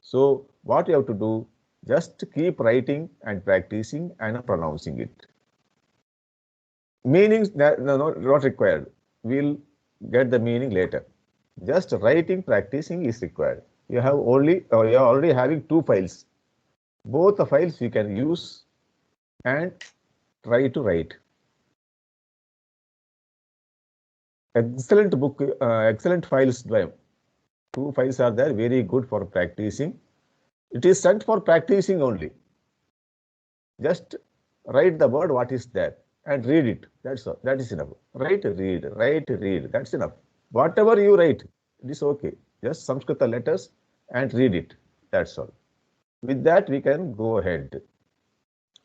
so what you have to do just keep writing and practicing and pronouncing it. Meanings not required. We'll get the meaning later. Just writing, practicing is required. You are already having 2 files. Both the files you can use and try to write. Excellent book, excellent files. 2 files are there, very good for practicing. It is sent for practicing only. Just write the word what is there and read it. That's all. That is enough. Write, read. That's enough. Whatever you write, it is okay. Just Sanskrita letters and read it. That's all. With that, we can go ahead.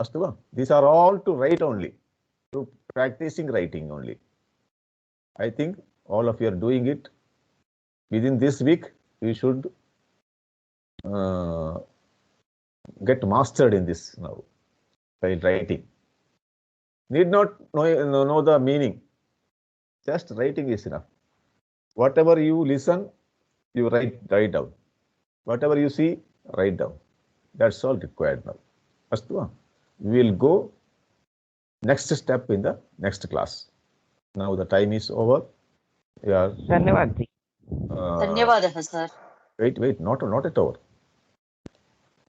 Astu, these are all to write only, to practicing writing only. I think all of you are doing it. Within this week, you should get mastered in this now by writing. Need not know the meaning. Just writing is enough. Whatever you listen, you write down. Whatever you see, write down. That's all required now. Astu, we will go next step in the next class. Now the time is over. Yeah. धन्यवाद जी. धन्यवादः sir. Wait, not at all.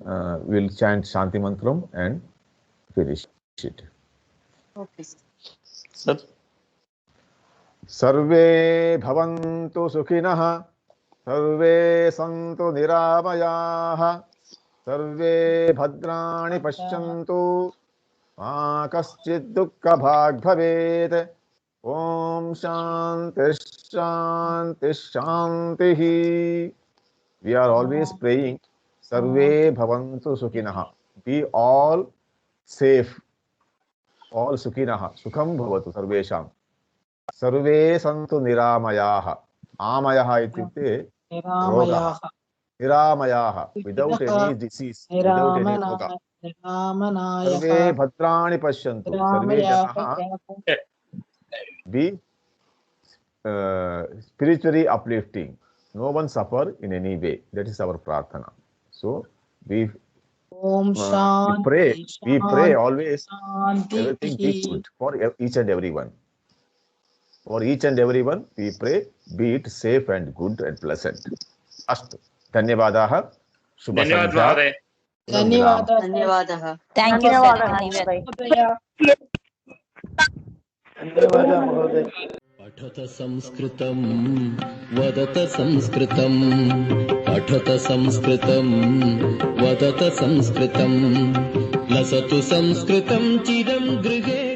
We'll chant Shanti Mantram and finish it. Okay. Sir. Sarve bhavantu sukhinah, sarve santu niramayah, sarve bhadrani pashyantu, ma kaschid dukkha bhag bhavet. Om Shanti Shanti Shanti. We are always praying Sarve Bhavantu Sukhinah. Be all safe. All Sukhinah. Sukham Bhavatu Sarvesham. Sarve Santu Niramayaha. Amayaha ityukte Roga. Niramayaha. Without any disease. Without any roga. Sarve Bhadrani Pashyantu. Sarve Janaha. Be spiritually uplifting. No one suffer in any way. That is our prarthana. So we pray always everything be good for each and everyone. For each and everyone, we pray, be it safe and good and pleasant. Astu. Dhanyavadaha. Shubha Sandhya. धन्यवादः. Thank you, sir. पठत संस्कृतं वदत संस्कृतं पठत संस्कृतं वदत संस्कृतं लसतु संस्कृतं चिरं गृहे